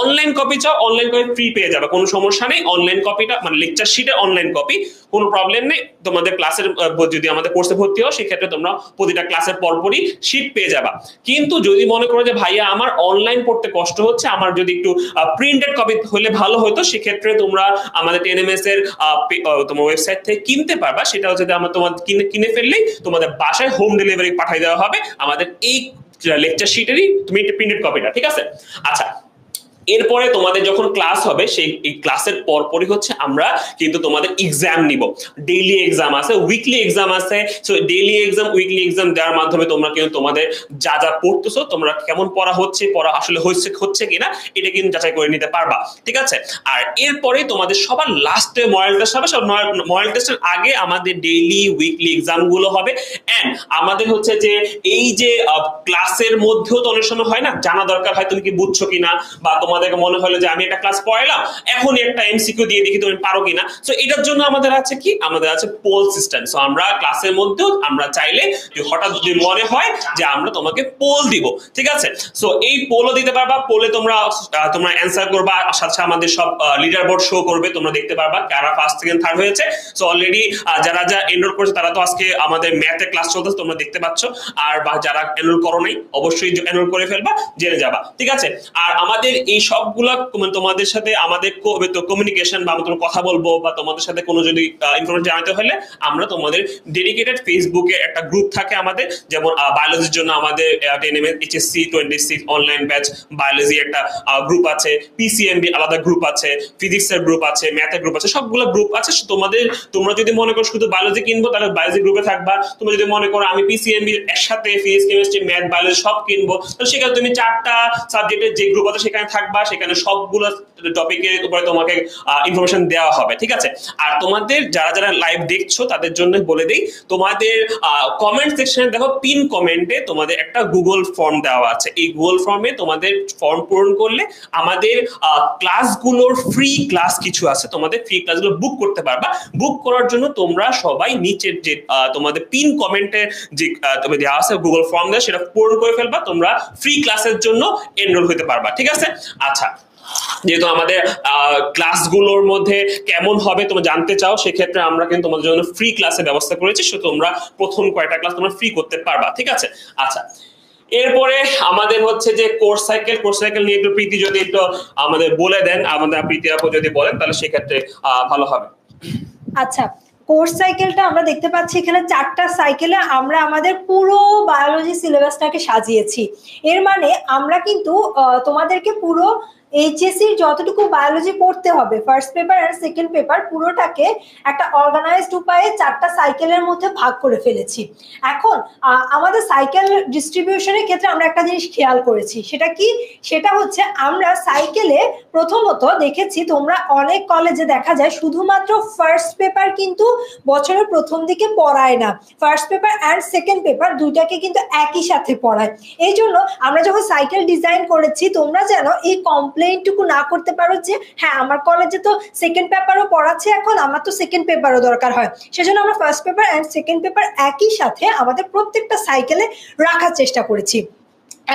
অনলাইন কপি চাও, অনলাইন কপি ফ্রি পেয়ে যাবে, যাবে, কোনো সমস্যা নেই। অনলাইন কপিটা মানে লেকচার শিটের অনলাইন কপি, কোনো প্রবলেম নেই। তোমাদের ক্লাসের যদি আমাদের কোর্সে ভর্তি হও সেক্ষেত্রে তোমরা প্রতিটা ক্লাসের পরপরই শিট পেয়ে যাবা। কিন্তু যদি মনে করো যে ভাইয়া আমার অনলাইন পড়তে কষ্ট হচ্ছে, আমার যদি একটু প্রিন্টেড কপি হলে ভালো হতো, সেক্ষেত্রে তোমরা আমাদের 10ms এর তোমার ওয়েবসাইট থেকে কিনতে পারবা। সেটা হচ্ছে আমার তোমার কিনে ফেললেই তোমাদের বাসায় হোম ডেলিভারি পাঠিয়ে দেওয়া হবে আমাদের এই লেকচার শিটেরই তুমি প্রিন্টেড কপিটা, ঠিক আছে? আচ্ছা, এরপরে তোমাদের যখন ক্লাস হবে সেই ক্লাসের পরপরই হচ্ছে আমরা কিন্তু তোমাদের এক্সাম নিব। ডেইলি এক্সাম আছে, উইকলি এক্সাম আছে। So daily exam, weekly exam দেওয়ার মাধ্যমে তোমরা কিন্তু তোমাদের যা যা পড়তেছো, তোমরা কেমন পড়া আসলে হচ্ছে কিনা এটা কিন্তু যাচাই করে নিতে পারবা, ঠিক আছে? আর এরপরে তোমাদের সবার লাস্টে মডেল টেস্ট হবে। সব মডেল টেস্টের আগে আমাদের ডেইলি উইকলি এক্সাম গুলো হবে। এন্ড আমাদের হচ্ছে যে এই যে ক্লাসের মধ্যেও তো অনেক সময় হয় না, জানা দরকার হয় তুমি কি বুঝছো কিনা, বা তোমাদেরকে মনে হলো যে আমি একটা ক্লাস পড়াইলাম, এখনই একটা এমসিকিউ দিয়ে দেখি তুমি পারো কিনা। সো এটার জন্য আমাদের আছে কি, আমাদের আছে পোল সিস্টেম। সো আমরা ক্লাসের মধ্যেও আমরা চাইলে হঠাৎ যদি মনে হয় যে আমরা তোমাকে পোল দিব, ঠিক আছে? সো এই পোলও দিতে পারবা। পোলে তোমরা অ্যান্সার করবা, সাথে আমাদের সব লিডার বোর্ড শো করবে, তোমরা দেখতে পারবা কারা ফার্স্ট সেকেন্ড থার্ড হয়েছে। সো অলরেডি যারা এনরোল করেছে তারা তো আজকে আমাদের ম্যাথে ক্লাস চলতেছে, তোমরা দেখতে পাচ্ছ। আর যারা এনরোল করো নাই অবশ্যই এনরোল করে ফেলবা, জেনে যাবা, ঠিক আছে? আর আমাদের এই সবগুলা তোমাদের সাথে আমাদের কমিউনিকেশন বা তোমার কথা বলবো, বা তোমাদের সাথে কোনো যদি ইনফরমেশন জানাতে হলে আমরা তোমাদের ডেডিকেটেড ফেসবুকে একটা গ্রুপ থাকে আমাদের, যেমন বায়োলজির জন্য আমাদের 10ms HSC 26 online batch biology একটা গ্রুপ আছে, পিসিএমবি আলাদা গ্রুপ আছে, ফিজিক্সের গ্রুপ আছে, ম্যাথের গ্রুপ আছে, সবগুলো গ্রুপ আছে। তোমরা যদি মনে করো শুধু বায়োলজি কিনবো তাহলে বায়োলজি গ্রুপে থাকবা। তোমরা যদি মনে করো আমি পিসিএমবি একসাথে ফিজিক্স কেমিস্ট্রি ম্যাথ বায়োলজি সব কিনবো, তো সেখানে তুমি 4টা সাবজেক্টের যে গ্রুপ আছে সেখানে থাকবা, সেখানে সবগুলো টপিকের উপরে তোমাকে ইনফরমেশন দেওয়া হবে, ঠিক আছে? আর তোমাদের যারা যারা লাইভ দেখছো তাদের জন্য বলে দেই, তোমাদের কমেন্ট সেকশনে দেখো পিন কমেন্টে তোমাদের একটা গুগল ফর্ম দেওয়া আছে। এই গুগল ফর্মে তোমাদের ফর্ম পূরণ করলে আমাদের ক্লাসগুলোর ফ্রি ক্লাস কিছু আছে, তোমাদের ফ্রি ক্লাসগুলো বুক করতে পারবা। বুক করার জন্য তোমরা সবাই নিচের যে তোমাদের পিন কমেন্টে যে দেওয়া আছে গুগল ফর্ম দেওয়া, সেটা পূরণ করে ফেলবা, তোমরা ফ্রি ক্লাসের জন্য এনরোল হতে পারবা, ঠিক আছে? আচ্ছা, যেহেতু আমাদের ক্লাসগুলোর মধ্যে কেমন হবে তোমরা জানতে চাও, সেক্ষেত্রে আমরা কিন্তু তোমাদের জন্য ফ্রি ক্লাসের ব্যবস্থা করেছি। সো তোমরা প্রথম কয়টা ক্লাস তোমরা ফ্রি করতে পারবা, ঠিক আছে? আচ্ছা, এরপরে আমাদের হচ্ছে যে কোর্স সাইকেল নিয়ে একটু প্রীতি যদি একটু আমাদের বলে দেন, আমাদের প্রীতি আপু যদি বলেন তাহলে সেক্ষেত্রে ভালো হবে। আচ্ছা, কোর্স সাইকেলটা আমরা দেখতে পাচ্ছি এখানে 4টা সাইকেলে আমরা আমাদের পুরো বায়োলজি সিলেবাসটাকে সাজিয়েছি। এর মানে আমরা কিন্তু তোমাদেরকে পুরো এইচএসসির যতটুকু বায়োলজি পড়তে হবে, ফার্স্ট পেপার আর সেকেন্ড পেপার পুরোটাকে একটা অর্গানাইজড উপায়ে 4টা সাইকেলের মধ্যে ভাগ করে ফেলেছি। এখন আমাদের সাইকেল ডিস্ট্রিবিউশনের ক্ষেত্রে আমরা একটা জিনিস খেয়াল করেছি, সেটা হচ্ছে আমরা সাইকেলে প্রথমত দেখেছি তোমরা অনেক কলেজে দেখা যায় শুধুমাত্র ফার্স্ট পেপার কিন্তু বছরের প্রথম দিকে পড়ায় না, first paper and second paper দুইটাকে কিন্তু একই সাথে পড়ায়। এই জন্য আমরা যখন সাইকেল ডিজাইন করেছি তোমরা যেন এই কমপ্লেইনটুকু না করতে পারো যে হ্যাঁ আমার কলেজে তো সেকেন্ড পেপারও পড়াচ্ছে, এখন আমার তো সেকেন্ড পেপারও দরকার হয়। সেজন্য আমরা first paper and second paper একই সাথে আমাদের প্রত্যেকটা সাইকেলে রাখার চেষ্টা করেছি।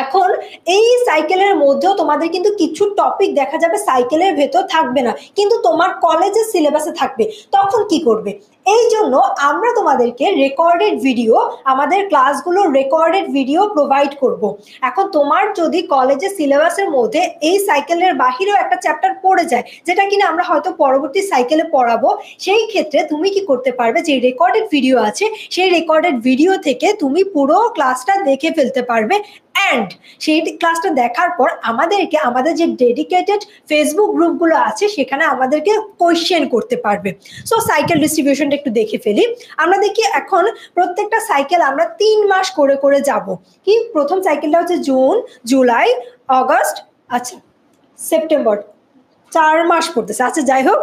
এখন এই সাইকেলের মধ্যেও তোমাদের কিন্তু কিছু টপিক দেখা যাবে সাইকেলের ভেতর থাকবে না, কিন্তু তোমার কলেজের সিলেবাসে থাকবে, তখন কি করবে? এই জন্য আমরা তোমাদেরকে রেকর্ডেড ভিডিও, আমাদের ক্লাসগুলোর রেকর্ডেড ভিডিও প্রোভাইড করব। এখন তোমার যদি কলেজের সিলেবাসের মধ্যে এই সাইকেলের বাহিরেও একটা চ্যাপ্টার পড়ে যায় যেটা কিনা আমরা হয়তো পরবর্তী সাইকেলে পড়াবো, সেই ক্ষেত্রে তুমি কি করতে পারবে, যে রেকর্ডেড ভিডিও আছে সেই রেকর্ডেড ভিডিও থেকে তুমি পুরো ক্লাসটা দেখে ফেলতে পারবে। অ্যান্ড সেই ক্লাসটা দেখার পর আমাদেরকে আমাদের যে ডেডিকেটেড ফেসবুক গ্রুপগুলো আছে সেখানে আমাদেরকে কোয়েশ্চেন করতে পারবে। সো সাইকেল ডিস্ট্রিবিউশনটা একটু দেখে ফেলি। আমরা দেখি এখন প্রত্যেকটা সাইকেল আমরা 3 মাস করে করে যাব। কি প্রথম সাইকেলটা হচ্ছে জুন, জুলাই, অগস্ট, আচ্ছা সেপ্টেম্বর, 4 মাস পড়তেছে। আচ্ছা যাই হোক,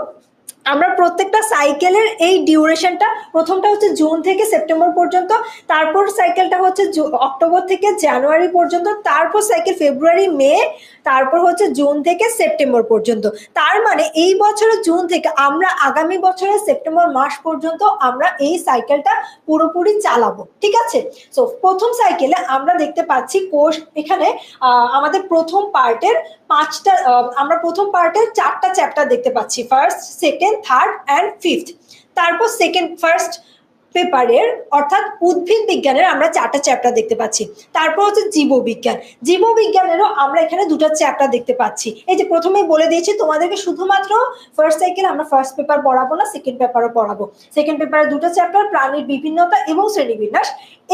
আমরা প্রত্যেকটা সাইকেলের এই ডিউরেশনটা, প্রথমটা হচ্ছে জুন থেকে সেপ্টেম্বর পর্যন্ত, তারপর সাইকেলটা হচ্ছে অক্টোবর থেকে জানুয়ারি পর্যন্ত, তারপর সাইকেল ফেব্রুয়ারি মে, তারপর হচ্ছে জুন থেকে সেপ্টেম্বর পর্যন্ত। তার মানে এই বছরের জুন থেকে আমরা আগামী বছরের সেপ্টেম্বর মাস পর্যন্ত আমরা এই সাইকেলটা পুরোপুরি চালাবো, ঠিক আছে? সো প্রথম সাইকেলে আমরা দেখতে পাচ্ছি কোর্স, এখানে আমাদের প্রথম পার্টের আমরা প্রথম পার্টে 4টা চ্যাপ্টার দেখতে পাচ্ছি, first, second, third and fifth. তারপর ফার্স্ট পেপারের অর্থাৎ উদ্ভিদ বিজ্ঞানের আমরা 4টা চ্যাপ্টার দেখতে পাচ্ছি। তারপর হচ্ছে জীববিজ্ঞানেরও আমরা এখানে 2টা চ্যাপ্টার দেখতে পাচ্ছি। এই যে প্রথমেই বলে দিয়েছি তোমাদেরকে শুধুমাত্র ফার্স্ট সাইকেল আমরা ফার্স্ট পেপার পড়াবো না, সেকেন্ড পেপারও পড়াবো। সেকেন্ড পেপারে 2টা চ্যাপ্টার, প্রাণীর বিভিন্নতা এবং শ্রেণীবিন্যাস,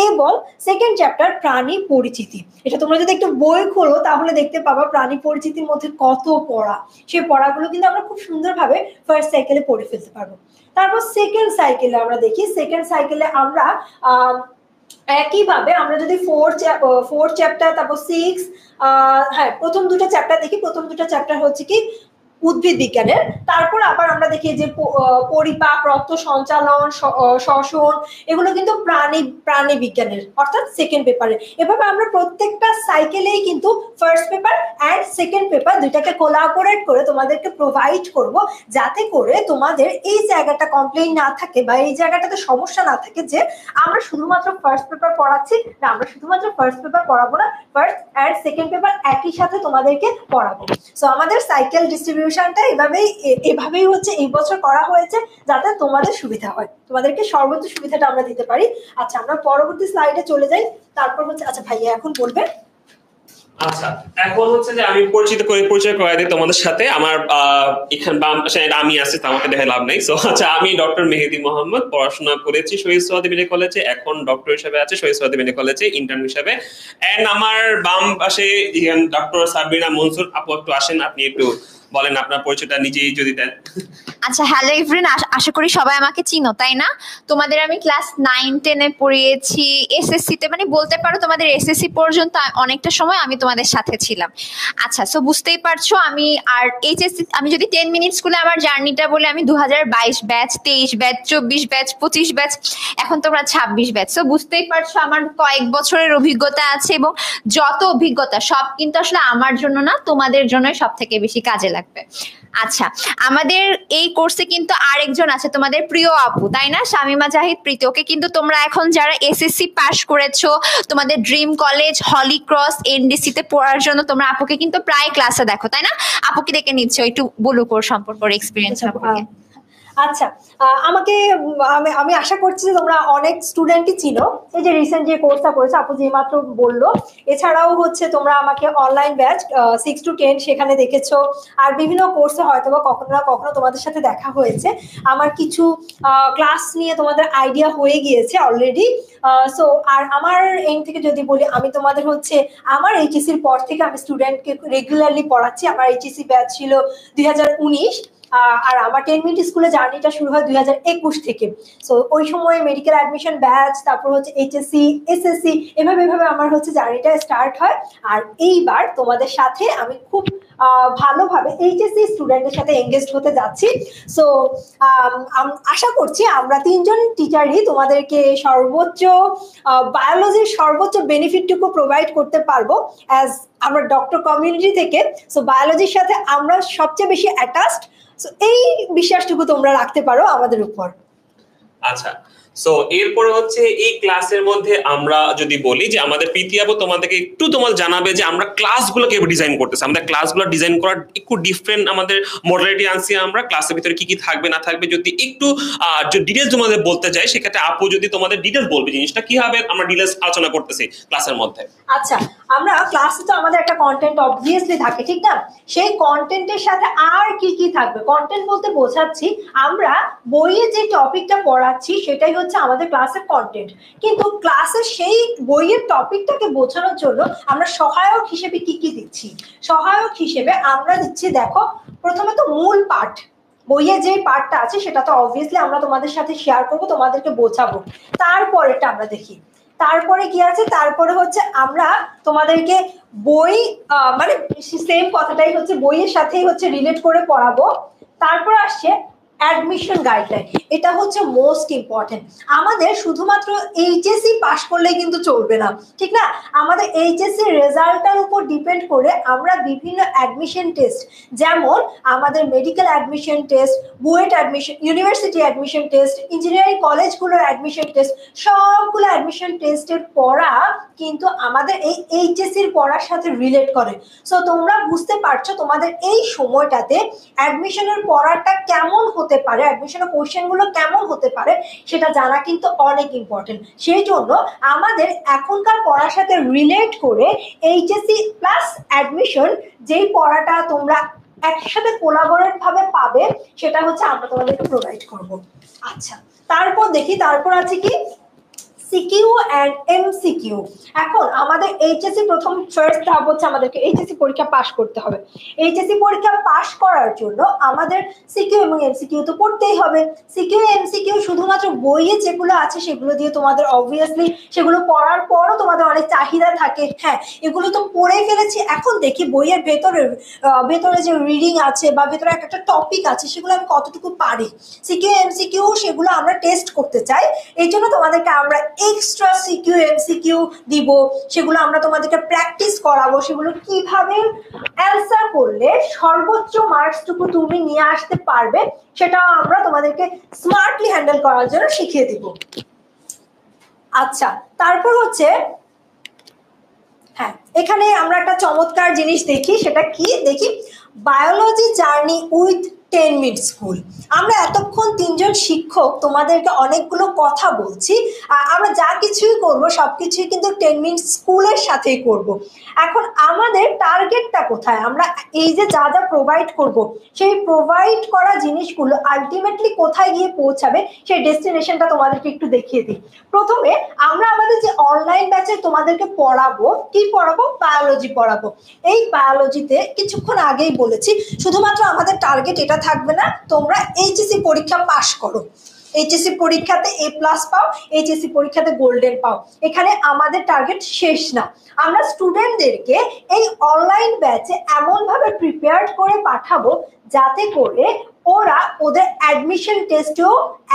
এবং সেকেন্ড চ্যাপ্টার প্রাণী পরিচিতি। এটা তোমরা যদি একটু বই খোলো তাহলে দেখতে পাবা প্রাণী পরিচিতির মধ্যে কত পড়া, সেই পড়াগুলো কিন্তু আমরা খুব সুন্দরভাবে ফার্স্ট সাইকেলে পড়ে ফেলতে পারবো। তারপর সেকেন্ড সাইকেলে আমরা দেখি, সেকেন্ড সাইকেলে আমরা একইভাবে আমরা যদি ফোর চ্যাপ্টার, তারপর 6, হ্যাঁ প্রথম 2টা চ্যাপ্টার দেখি। প্রথম 2টা চ্যাপ্টার হচ্ছে কি উদ্ভিদ বিজ্ঞানের। তারপর আবার আমরা দেখি যে পরিপাক, রক্ত সঞ্চালন, শ্বসন, এগুলো কিন্তু প্রাণী বিজ্ঞানের অর্থাৎ সেকেন্ড পেপারে। এভাবে আমরা প্রত্যেকটা সাইকেলেই কিন্তু first paper and second paper দুইটাকে কোলাবোরেট করে তোমাদেরকে প্রোভাইড করব, যাতে করে তোমাদের এই জায়গাটা কমপ্লেইন না থাকে বা এই জায়গাটাতে সমস্যা না থাকে যে আমরা শুধুমাত্র ফার্স্ট পেপার পড়াচ্ছি না, আমরা শুধুমাত্র ফার্স্ট পেপার পড়াবো না, ফার্স্ট অ্যান্ড সেকেন্ড পেপার একই সাথে তোমাদেরকে পড়াবো। সো আমাদের সাইকেল ডিস্ট্রিবিউশনটা এভাবেই হচ্ছে এই বছর করা হয়েছে, যাতে তোমাদের সুবিধা হয়, তোমাদেরকে সর্বোচ্চ সুবিধাটা আমরা দিতে পারি। আচ্ছা, আমরা পরবর্তী স্লাইডে চলে যাই। তারপর হচ্ছে, আচ্ছা ভাইয়া এখন বলবে। আচ্ছা, এখন হচ্ছে যে আমি পরিচয় করাই দিই তোমাদের সাথে। আমার এখানে বাম পাশে আমি আছি, আমাকে দেখে লাভ নেই। সো আচ্ছা, আমি ডক্টর মেহেদি মোহাম্মদ, পড়াশোনা করেছি শহীদ সোহাদি মেডিকেল কলেজে, এখন ডক্টর হিসেবে আছে শহীদ সোহাদি মেডিকেল কলেজে ইন্টার্ন হিসেবে। এন্ড আমার বাম পাশে ডক্টর সাবিনা মনসুর আপু, একটু আসেন, আপনি একটু বলেন আপনার পরিচয়টা নিজেই যদি দেন। আচ্ছা, হ্যালো এভরিওয়ান, আশা করি সবাই আমাকে চিনো, তাই না? তোমাদের আমি ক্লাস 9-10 পড়িয়েছি, এসএসসি তে, মানে বলতে পারো তোমাদের এসএসসি পর্যন্ত অনেকটা সময় আমি তোমাদের সাথে ছিলাম। আচ্ছা, সো বুঝতেই পারছো আমি আর এইচএসসি, আমি যদি 10 মিনিট স্কুলে আমার জার্নিটা বলে, আমি 2022 ব্যাচ, 23 ব্যাচ, 24 ব্যাচ, 25 ব্যাচ, এখন তোমরা 26 ব্যাচ। সো বুঝতেই পারছো আমার কয়েক বছরের অভিজ্ঞতা আছে, এবং যত অভিজ্ঞতা সব কিন্তু আসলে আমার জন্য না, তোমাদের জন্যই সব থেকে বেশি কাজে লাগবে। আচ্ছা, আমাদের এই কোর্সে কিন্তু আরেকজন আছে, তোমাদের প্রিয় আপু, তাই না? শামিমা জাহিদ প্রীতি। ওকে কিন্তু তোমরা এখন যারা এসএসসি পাস করেছো, তোমাদের dream college Holy Cross NDC তে পড়ার জন্য তোমরা আপুকে কিন্তু প্রায় ক্লাসে দেখো, তাই না? আপুকে ডেকে নিচ্ছ, একটু বলো কোর সম্পর্কে, এক্সপিরিয়েন্স সম্পর্কে। আচ্ছা, আমি আশা করছি যে তোমরা অনেক স্টুডেন্টই চিনো, এই যে রিসেন্ট যে কোর্সটা করেছে আপু যে মাত্র বললো। এছাড়াও হচ্ছে তোমরা আমাকে অনলাইন ব্যাচ 6 to 10 সেখানে দেখেছো, আর বিভিন্ন কোর্সে হয়তো বা কখনো না কখনো তোমাদের সাথে দেখা হয়েছে। আমার কিছু ক্লাস নিয়ে তোমাদের আইডিয়া হয়ে গিয়েছে অলরেডি। সো আর আমার এন্ড থেকে যদি বলি, আমি তোমাদের হচ্ছে আমার এইচএসসির পর থেকে আমি স্টুডেন্টকে রেগুলারলি পড়াচ্ছি। আমার এইচএসসি ব্যাচ ছিল 2019, আর আমার 10 মিনিট স্কুলে জার্নিটা শুরু হয় 2021 থেকে। সো ওই সময় মেডিকেল অ্যাডমিশন ব্যাচ, তারপর হচ্ছে এইচএসসি, এসএসসি, এভাবে আমার হচ্ছে জার্নিটা স্টার্ট হয়। আর এইবার তোমাদের সাথে আমি খুব ভালোভাবে এইচএসসি স্টুডেন্টের সাথে এঙ্গেজ হতে যাচ্ছি। সো আশা করছি আমরা 3জন টিচারই তোমাদেরকে সর্বোচ্চ বায়োলজির সর্বোচ্চ বেনিফিটটুকু প্রোভাইড করতে পারবো অ্যাজ আমরা ডক্টর কমিউনিটি থেকে। সো বায়োলজির সাথে আমরা সবচেয়ে বেশি অ্যাটাচড। সো এই বিশ্বাসটুকু তোমরা রাখতে পারো আমাদের উপর। আচ্ছা, সো এরপরে হচ্ছে এই ক্লাসের মধ্যে আমরা যদি বলি যে আমাদের প্রীতি আপু তোমাদেরকে একটু তোমাদের জানাবে যে আমরা ক্লাসগুলো কিভাবে ডিজাইন করতেছি। আমাদের ক্লাসগুলো ডিজাইন করার একটু ডিফারেন্ট আমাদের মডালিটি আনছি আমরা। ক্লাসের ভিতরে কি কি থাকবে না থাকবে যদি একটু ডিটেলস তোমাদের বলতে চাই, সেক্ষেত্রে আপু যদি তোমাদের ডিটেলস বলবে জিনিসটা কিভাবে আমরা ডিটেলস আলোচনা করতেছি ক্লাসের মধ্যে। আচ্ছা, আমরা ক্লাসে তো আমাদের একটা কন্টেন্ট অবভিয়াসলি থাকে, ঠিক না? সেই কন্টেন্টের সাথে আর কি কি থাকবে? কন্টেন্ট বলতে বোঝাচ্ছি আমরা বইয়ে যে টপিকটা পড়াচ্ছি সেটাই হচ্ছে আমাদের ক্লাসের কন্টেন্ট, কিন্তু ক্লাসে সেই বইয়ের টপিকটাকে বোঝানোর জন্য আমরা সহায়ক হিসেবে কি কি দিচ্ছি? সহায়ক হিসেবে আমরা দিচ্ছি, দেখো, প্রথমে তো মূল পাঠ, বইয়ে যে পার্টটা আছে সেটা তো অবভিয়াসলি আমরা তোমাদের সাথে শেয়ার করবো, তোমাদেরকে বোঝাবো। তারপরেটা আমরা দেখি, তারপরে কি আছে, তারপরে হচ্ছে আমরা তোমাদেরকে বই মানে সেম কথাটাই হচ্ছে বইয়ের সাথেই হচ্ছে রিলেট করে পড়াবো। তারপর আসছে অ্যাডমিশন গাইডলাইন, এটা হচ্ছে মোস্ট ইম্পর্টেন্ট। আমাদের শুধুমাত্র এইচএসসি পাস করলেই কিন্তু চলবে না, ঠিক না? আমাদের এইচএসসি রেজাল্টের উপর ডিপেন্ড করে আমরা বিভিন্ন অ্যাডমিশন টেস্ট, যেমন আমাদের medical admission test, BUET admission, university admission test, engineering কলেজগুলোর অ্যাডমিশন টেস্ট, সবগুলো অ্যাডমিশন টেস্টের পড়া কিন্তু আমাদের এই এইচএসসির পড়ার সাথে রিলেট করে। সো তোমরা বুঝতে পারছো তোমাদের এই সময়টাতে অ্যাডমিশনের পড়াটা কেমন হতে পারে, অ্যাডমিশনের কোশ্চেনগুলো কেমন হতে পারে, সেটা জানা কিন্তু অনেক ইম্পর্টেন্ট। সেই জন্য আমাদের এখনকার পড়ার সাথে রিলেট করে এইচএসসি প্লাস অ্যাডমিশন যেই পড়াটা তোমরা একসাথে কোলাবোরেট ভাবে পাবে, সেটা হচ্ছে আমরা তোমাদেরকে প্রোভাইড করব। আচ্ছা, তারপর দেখি, তারপর আছে কি সিকিউ অ্যান্ড এমসিকিউ। এখন আমাদের এইচএসসি প্রথম ফার্স্ট ধাপ হচ্ছে আমাদেরকে এইচএসসি পরীক্ষা পাস করতে হবে। এইচএসসি পরীক্ষা পাস করার জন্য আমাদের সিকিউ এবং এমসিকিউ তো পড়তেই হবে। সিকিউ এমসিকিউ শুধুমাত্র বইয়ে যেগুলো আছে সেগুলো দিয়ে তোমাদের অবভিয়াসলি সেগুলো পড়ার পরও তোমাদের অনেক চাহিদা থাকে, হ্যাঁ এগুলো তো পড়ে ফেলেছি। এখন দেখি বইয়ের ভেতরে যে রিডিং আছে বা ভেতরে একটা টপিক আছে সেগুলো আমি কতটুকু পারি। সিকিউ এমসিকিউ সেগুলো আমরা টেস্ট করতে চাই, এই জন্য তোমাদেরকে আমরা এক্সট্রা সিকিউ এমসিকিউ দিব, সেগুলো আমরা তোমাদেরকে প্র্যাকটিস করাবো, সেগুলো কিভাবে অ্যান্সার করলে সর্বোচ্চ মার্কসটুকু তুমি নিয়ে আসতে পারবে সেটাও আমরা তোমাদেরকে স্মার্টলি হ্যান্ডেল করার জন্য শিখিয়ে দিব। আচ্ছা, তারপর হচ্ছে হ্যাঁ এখানে আমরা একটা চমৎকার জিনিস দেখি, সেটা কি দেখি, biology journey with 10 minute school. আমরা এতক্ষণ তিনজন শিক্ষক তোমাদেরকে অনেকগুলো কথা বলছি, আমরা যা কিছুই করব সবকিছুই কিন্তু 10 মিনিট স্কুলের সাথেই করব। এখন আমাদের টার্গেটটা কোথায়, আমরা এই যে যা যা প্রোভাইড করব সেই প্রোভাইড করা জিনিসগুলো আলটিমেটলি কোথায় গিয়ে পৌঁছাবে সেই ডেস্টিনেশনটা তোমাদেরকে একটু দেখিয়ে দিই। প্রথমে আমরা আমাদের যে অনলাইন ব্যাচে তোমাদেরকে পড়াবো, কি পড়াবো, বায়োলজি পড়াবো। এই বায়োলজিতে কিছুক্ষণ আগেই বলেছি শুধুমাত্র আমাদের টার্গেট এটা থাকবে না তোমরা এইচএসসি পরীক্ষা পাস করো, এইচএসসি পরীক্ষাতে A+ পাও, এইচএসসি পরীক্ষাতে গোল্ডেন পাও, এখানে আমাদের টার্গেট শেষ না। আমরা স্টুডেন্টদেরকে এই অনলাইন ব্যাচে এমন ভাবে প্রিপেয়ার করে পাঠাবো যাতে করে ওরা ওদের অ্যাডমিশন টেস্টেও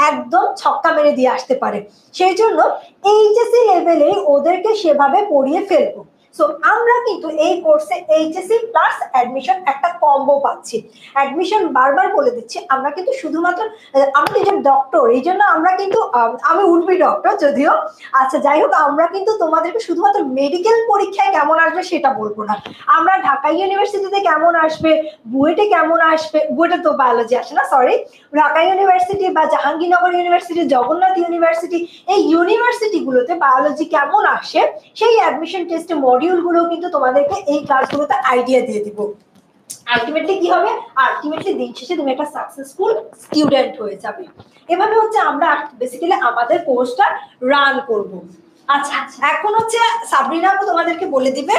একদম ছক্কা মেরে দিয়ে আসতে পারে। সেই জন্য এইচএসসি লেভেলে ওদেরকে সেভাবে পড়িয়ে ফেলবো। সো আমরা কিন্তু এই কোর্সে এইচএসসি প্লাস অ্যাডমিশন একটা কম্বো পাচ্ছি। অ্যাডমিশন বারবার বলে দিচ্ছি, আমরা কিন্তু শুধুমাত্র আমরা একজন ডক্টর, এই জন্য আমরা কিন্তু আমি উঠবি ডক্টর যদিও, আচ্ছা যাই হোক, আমরা কিন্তু তোমাদেরকে শুধুমাত্র মেডিকেল পরীক্ষায় কেমন আসবে সেটা বলবো না, আমরা ঢাকা ইউনিভার্সিটিতে কেমন আসবে, বুয়েটে কেমন আসবে, বুয়েটে তো বায়োলজি আসে না সরি, ঢাকা ইউনিভার্সিটি বা জাহাঙ্গীরনগর ইউনিভার্সিটি, জগন্নাথ ইউনিভার্সিটি, এই ইউনিভার্সিটিগুলোতে বায়োলজি কেমন আসে সেই অ্যাডমিশন টেস্টে মডিউলগুলো কিন্তু তোমাদেরকে এই ক্লাসগুলোতে আইডিয়া দিয়ে দিব। আলটিমেটলি কি হবে, আলটিমেটলি দিন শেষে তুমি একটা সাকসেসফুল স্টুডেন্ট হয়ে যাবে। এভাবে হচ্ছে আমরা বেসিক্যালি আমাদের কোর্সটা রান করব। আচ্ছা, এখন হচ্ছে সাবরিনা আপু তোমাদেরকে বলে দিবে।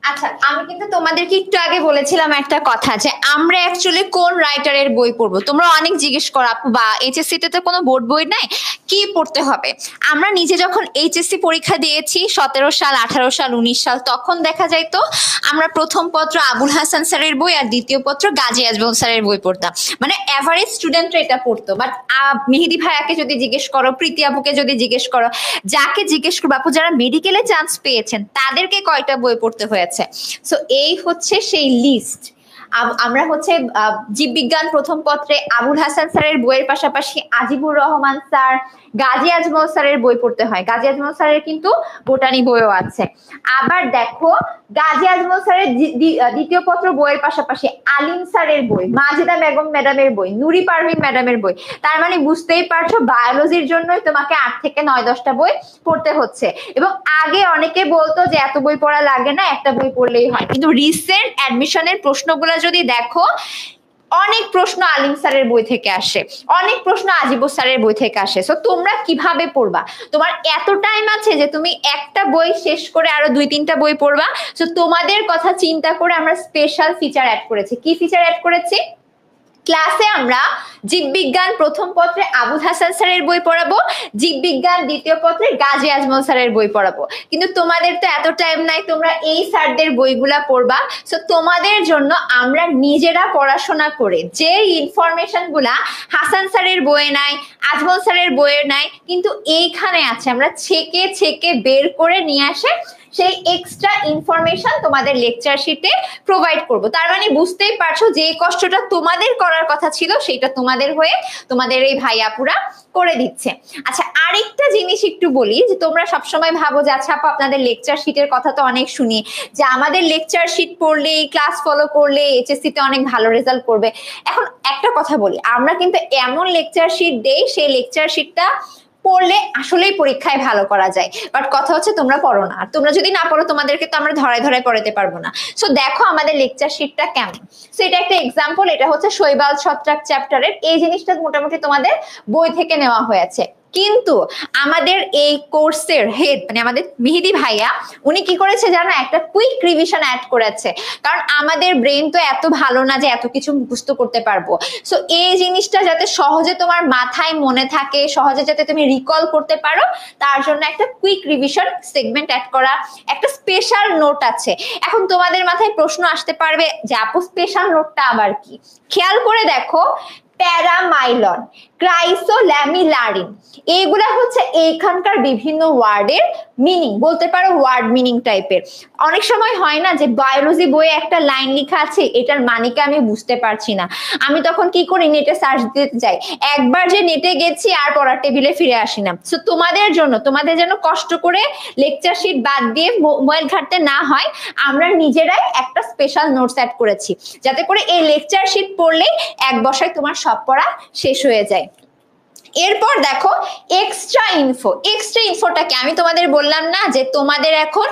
আচ্ছা, আমি কিন্তু তোমাদেরকে একটু আগে বলেছিলাম একটা কথা যে আমরা অ্যাকচুয়ালি কোন রাইটারের বই পড়বো। তোমরা অনেক জিজ্ঞেস করো আপু বা এইচএসসি তে তো কোনো বোর্ড বই নাই, কি পড়তে হবে। আমরা নিজে যখন এইচএসসি পরীক্ষা দিয়েছি 17 সাল, 18 সাল, 19 সাল, তখন দেখা যায় তো আমরা প্রথম পত্র আবুল হাসান স্যারের বই আর দ্বিতীয় পত্র গাজী আজমল স্যারের বই পড়তাম, মানে এভারেজ স্টুডেন্টরা এটা পড়তো। বাট মেহেদি ভাইয়াকে যদি জিজ্ঞেস করো, প্রীতি আপুকে যদি জিজ্ঞেস করো, যাকে জিজ্ঞেস করবো, আপু যারা মেডিকেলে চান্স পেয়েছেন তাদেরকে কয়টা বই পড়তে হয়েছে। সো এই হচ্ছে সেই লিস্ট। আমরা হচ্ছে জীববিজ্ঞান প্রথম পত্রে আবুল হাসান স্যারের বইয়ের পাশাপাশি আজিবুর রহমান স্যার, গাজী আজমল স্যারের বই পড়তে হয়। গাজী আজমল স্যারের কিন্তু বোটানি বইও আছে। আবার দেখো গাজী আজমল স্যারের দ্বিতীয় পত্র বইয়ের পাশাপাশি আলিম স্যারের বই, মাজেদা বেগম ম্যাডামের বই, নুরি পারভিন ম্যাডামের বই। তার মানে বুঝতেই পারছো বায়োলজির জন্যই তোমাকে 8 থেকে 9-10টা বই পড়তে হচ্ছে। এবং আগে অনেকে বলতো যে এত বই পড়া লাগে না, একটা বই পড়লেই হয়, কিন্তু রিসেন্ট অ্যাডমিশনের প্রশ্নগুলো যদি দেখো, অনেক প্রশ্ন আলিম স্যারের বই থেকে আসে, অনেক প্রশ্ন আজিবুর স্যারের বই থেকে আসে। সো তোমরা কিভাবে পড়বা, তোমার এত টাইম আছে যে তুমি একটা বই শেষ করে আরো 2-3টা বই পড়বা। সো তোমাদের কথা চিন্তা করে আমরা স্পেশাল ফিচার অ্যাড করেছি। কি ফিচার অ্যাড করেছি, ক্লাসে আমরা জীববিজ্ঞান প্রথম পত্রে আবুল হাসান স্যারের বই পড়াবো, জীববিজ্ঞান দ্বিতীয় পত্রে গাজী আজমল স্যারের বই পড়াবো। কিন্তু তোমাদের তো এত টাইম নাই, তোমরা এই স্যারদের বইগুলা পড়বা। সো তোমাদের জন্য আমরা নিজেরা পড়াশোনা করে যে ইনফরমেশন গুলা হাসান স্যারের বইয়ে নাই, আজমল স্যারের বইয়ে নাই, কিন্তু এইখানে আছে, আমরা ছেকে ছেকে বের করে নিয়ে আসে সেই এক্সট্রা ইনফরমেশন তোমাদের লেকচার শিটে প্রোভাইড করব। তার মানে বুঝতেই পারছো যে কষ্টটা তোমাদের করার কথা ছিল সেটা তোমাদের হয়ে তোমাদের এই ভাই আপুরা করে দিচ্ছে। আচ্ছা, আরেকটা জিনিস একটু বলি, যে তোমরা সবসময় ভাবো যে আচ্ছা আপু আপনাদের লেকচার শিটের কথা তো অনেক শুনি, যে আমাদের লেকচার শিট পড়লে, ক্লাস ফলো করলে এইচএসসি তে অনেক ভালো রেজাল্ট করবে। এখন একটা কথা বলি, আমরা কিন্তু এমন লেকচার শিট দেই, সেই লেকচার শিটটা পড়লে আসলেই পরীক্ষায় ভালো করা যায়, বাট কথা হচ্ছে তোমরা পড়ো না। আর তোমরা যদি না পড়ো তোমাদেরকে তো আমরা ধরায় ধরায় পড়াতে পারবো না। সো দেখো আমাদের লেকচার শিটটা কেমন। সো এটা একটা এক্সাম্পল, এটা হচ্ছে শৈবাল ছত্রাক চ্যাপ্টারের। এই জিনিসটা মোটামুটি তোমাদের বই থেকে নেওয়া হয়েছে, কিন্তু আমাদের এই কোর্সের হেড মানে আমাদের মেহেদি ভাইয়া উনি কি করেছে জানো, একটা কুইক রিভিশন অ্যাড করেছে। কারণ আমাদের ব্রেন তো এত ভালো না যে এত কিছু মুখস্থ করতে পারবো। সো এই জিনিসটা যাতে সহজে তোমার মাথায় মনে থাকে, সহজে যাতে তুমি রিকল করতে পারো, তার জন্য একটা কুইক রিভিশন সেগমেন্ট অ্যাড করা, একটা স্পেশাল নোট আছে। এখন তোমাদের মাথায় প্রশ্ন আসতে পারবে যে আপু স্পেশাল নোটটা আবার কি? খেয়াল করে দেখো, প্যারামাইলন, ক্রাইসোল্যামিলারিন, এইগুলা হচ্ছে এইখানকার বিভিন্ন ওয়ার্ডের মিনিং, বলতে পারো ওয়ার্ড মিনিং টাইপের। অনেক সময় হয় না যে বায়োলজি বইয়ে একটা লাইন লেখা আছে, এটার মানেকে আমি বুঝতে পারছি না, আমি তখন কি করি, নেটে সার্চ দিতে যাই। একবার যে নেটে গেছি আর পড়ার টেবিলে ফিরে আসি না। সো তোমাদের জন্য, তোমাদের যেন কষ্ট করে লেকচার শিট বাদ দিয়ে মোবাইল ঘাঁটতে না হয়, আমরা নিজেরাই একটা স্পেশাল নোটস অ্যাড করেছি, যাতে করে এই লেকচার শিট পড়লেই এক বসায় তোমার সব পড়া শেষ হয়ে যায়। এরপর দেখো এক্সট্রা ইনফো। এক্সট্রা ইনফোটাকে আমি তোমাদের বললাম না যে তোমাদের এখন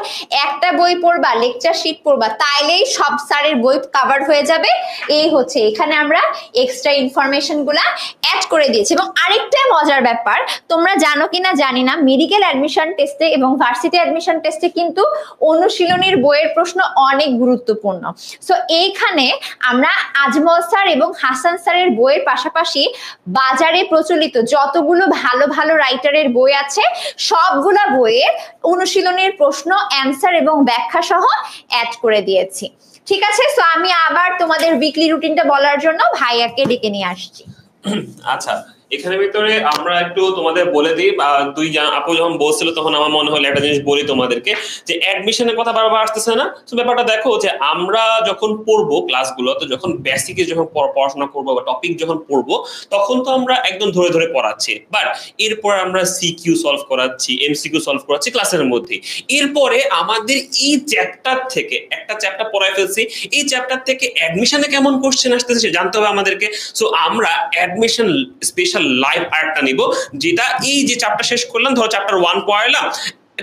একটা বই পড়বা, লেকচার শিট পড়বা, তাইলেই সব স্যারের বই কভার হয়ে যাবে। এই হচ্ছে এখানে আমরা এক্সট্রা ইনফরমেশন গুলা অ্যাড করে দিয়েছি। এবং আরেকটা মজার ব্যাপার, তোমরা জানো কিনা জানি না, মেডিকেল অ্যাডমিশন টেস্টে এবং ভার্সিটি অ্যাডমিশন টেস্টে কিন্তু অনুশীলনীর বইয়ের প্রশ্ন অনেক গুরুত্বপূর্ণ। সো এইখানে আমরা আজমল স্যার এবং হাসান স্যারের বইয়ের পাশাপাশি বাজারে প্রচলিত যতগুলো ভালো ভালো রাইটারের বই আছে সবগুলা বইয়ের অনুশীলনের প্রশ্ন, অ্যান্সার এবং ব্যাখ্যা সহ অ্যাড করে দিয়েছি। ঠিক আছে, সো আমি আবার তোমাদের উইকলি রুটিনটা বলার জন্য ভাইয়াকে ডেকে নিয়ে আসছি। আচ্ছা, এখানে ভিতরে আমরা একটু তোমাদের বলে দিই, দুই আপু যখন বলছিল তখন আমার মনে হলো একটা জিনিস বলি তোমাদেরকে, যে অ্যাডমিশনের কথা বারবার আসতেছে না। তো ব্যাপারটা দেখো, যে আমরা যখন পড়বো ক্লাসগুলো, তো যখন বেসিকে যখন পড়াশোনা করবো বা টপিক যখন পড়বো, তখন তো আমরা একদম ধরে ধরে পড়াচ্ছি, বাট এরপর আমরা সিকিউ সলভ করাচ্ছি, এমসিকিউ সলভ করাচ্ছি ক্লাসের মধ্যে। এরপরে আমাদের এই চ্যাপ্টার থেকে একটা চ্যাপ্টার পড়ায় ফেলছি, এই চ্যাপ্টার থেকে অ্যাডমিশনে কেমন কোশ্চেন আসতেছে জানতে হবে আমাদেরকে। সো আমরা অ্যাডমিশন স্পেশাল লাইভ আর্টটা নিব, যেটা এই যে চ্যাপ্টার শেষ করলাম, ধরো চ্যাপ্টার 1 পড়াইলাম,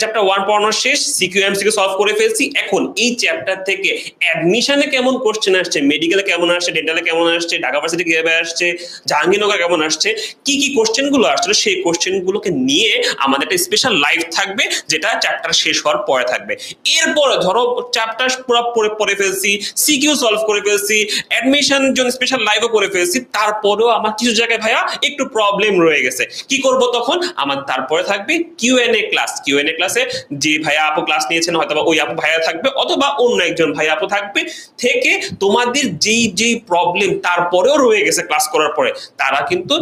চ্যাপ্টার 1 পড়ানো শেষ, সিকিউ এমসিকিউ সলভ করে ফেলছি। এখন এই চ্যাপ্টার থেকে অ্যাডমিশনে কেমন কোশ্চেন আসছে, মেডিকেলে কেমন আসছে, ডেন্টালে কেমন আসছে, ঢাকা ভার্সিটি কিভাবে আসছে, জাহাঙ্গীরনগর কেমন আসছে, কি কি কোশ্চেন গুলো আসছে, সেই কোশ্চেন গুলোকে নিয়ে আমাদের একটা স্পেশাল লাইভ থাকবে, যেটা চ্যাপ্টার শেষ হওয়ার পরে থাকবে। এরপরে ধরো চ্যাপ্টার পুরো পড়ে ফেলছি, সিকিউ সলভ করে ফেলছি, অ্যাডমিশন জন্য স্পেশাল লাইভও করে ফেলছি, তারপরেও আমার কিছু জায়গায় ভাইয়া একটু প্রবলেম রয়ে গেছে। কি করব তখন? আমার তারপরে থাকবে কিউএনএ ক্লাস। কিউএনএ ক্লাসে যে ভাইয়া আপু ক্লাস নিয়েছেন, হয়তো ওই আপু ভাইয়া থাকবে, অথবা অন্য একজন ভাইয়া আপু থাকবে, থেকে তোমাদের যেই প্রবলেম তারপরেও রয়ে গেছে ক্লাস করার পরে, তারা কিন্তু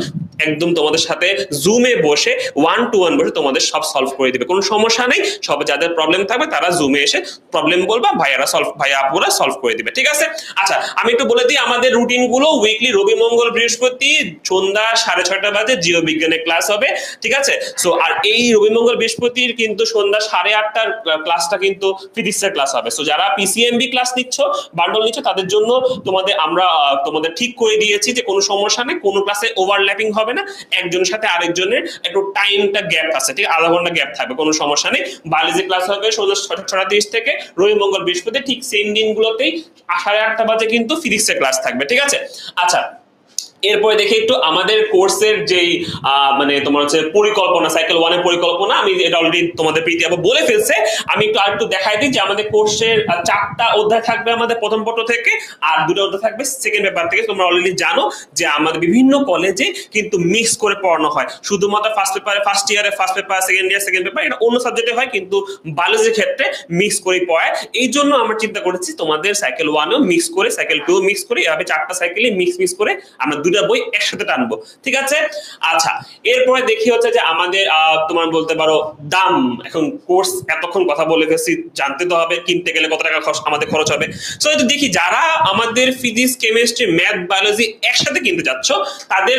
একদম তোমাদের সাথে জুমে বসে 1-to-1 বসে তোমাদের সব সলভ করে দিবে, কোনো সমস্যা নেই। সব যাদের প্রবলেম থাকবে তারা জুমে এসে প্রবলেম বলবা, ভাইয়া আপুরা সলভ করে দিবে। ঠিক আছে? আচ্ছা, আমি একটু বলে দিই আমাদের রুটিন গুলো। উইকলি রবি মঙ্গল বৃহস্পতি সন্ধ্যা 6:30 বাজে জীববিজ্ঞানের ক্লাস হবে। ঠিক আছে? সো আর এই রবি মঙ্গল বৃহস্পতির কিন্তু সন্ধ্যা 8:30টার ক্লাসটা কিন্তু ফিজিক্সের ক্লাস হবে। সো যারা পিসিএমবি ক্লাস নিচ্ছ, বান্ডল নিচ্ছ, তাদের জন্য আমরা তোমাদের ঠিক করে দিয়েছি যে কোনো সমস্যা নেই, কোনো ক্লাসে ওভারল্যাপিং হবে না, একজনের সাথে আরেকজনের একটু টাইমটা গ্যাপ আছে, ঠিক আধা ঘন্টা গ্যাপ থাকবে, কোনো সমস্যা নেই। বায়োলজি ক্লাস হবে সন্ধ্যা 6:30 থেকে রবি মঙ্গল বৃহস্পতি, ঠিক সেম দিনগুলোতেই 8:30 বাজে কিন্তু ফিজিক্সের ক্লাস থাকবে। ঠিক আছে? আচ্ছা, এরপরে দেখি একটু আমাদের কোর্সের যেই মানে তোমার হচ্ছে পরিকল্পনা, সাইকেল 1 এর পরিকল্পনা, আমি এটা অলরেডি তোমাদের প্রীতি আপু বলে ফেলছে। আমি একটু দেখাই দিই যে আমাদের কোর্সের 4টা অধ্যায় থাকবে আমাদের প্রথম পত্র থেকে, আর 2টা অধ্যায় থাকবে সেকেন্ড পেপার থেকে। তোমরা অলরেডি জানো যে আমাদের বিভিন্ন কলেজে কিন্তু মিক্স করে পড়ানো হয়, শুধুমাত্র ফার্স্ট ইয়ারে first paper, second year second paper, এটা অন্য সাবজেক্টে হয়, কিন্তু বায়োলজির ক্ষেত্রে মিক্স করে পড়ায়। এই জন্য আমরা চিন্তা করেছি তোমাদের সাইকেল 1ও মিক্স করে, সাইকেল 2 মিক্স করে, এভাবে 4টা সাইকেলই মিক্স করে আমরা 2টা বই একসাথে টানবো, ঠিক আছে? আচ্ছা, এরপরে দেখি হচ্ছে যে আমাদের তোমার বলতে পারো দাম। এখন কোর্স এতক্ষণ কথা বলে গেছি, জানতে তো হবে কিনতে গেলে কত টাকা আমাদের খরচ হবে। সো এটা দেখি যারা আমাদের ফিজিক্স, কেমিস্ট্রি, ম্যাথ, বায়োলজি একসাথে কিনতে যাচ্ছ, তাদের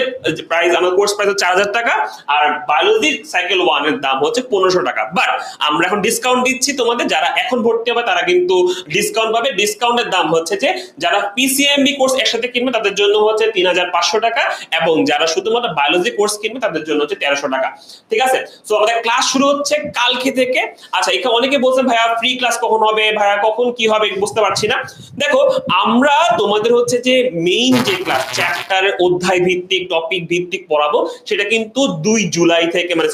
প্রাইস, আমার কোর্স প্রাইস 4000 টাকা, আর বায়োলজির সাইকেল 1 এর দাম হচ্ছে 1500 টাকা। বাট আমরা এখন ডিসকাউন্ট দিচ্ছি তোমাদের, যারা এখন ভর্তি হবে তারা কিন্তু ডিসকাউন্ট পাবে। ডিসকাউন্টের দাম হচ্ছে যে যারা পিসিএমবি কোর্স একসাথে কিনবে তাদের জন্য হচ্ছে 3500 টাকা, এবং যারা শুধুমাত্র বায়োলজি কোর্স কিনবে তাদের জন্য হচ্ছে 1300 টাকা, ঠিক আছে? সো আমাদের ক্লাস শুরু হচ্ছে কালকে থেকে। আচ্ছা, এখানে অনেকে বলছেন ভাইয়া ফ্রি ক্লাস কখন হবে, ভাইয়া কখন কি হবে, বুঝতে পারছি না। দেখো, আমরা তোমাদের হচ্ছে যে মেইন যে ক্লাস, চ্যাপ্টারের অধ্যায় ভিত্তিক, টপিক ভিত্তিক পড়াবো, সেটা কিন্তু 2 জুলাই থেকে, মানে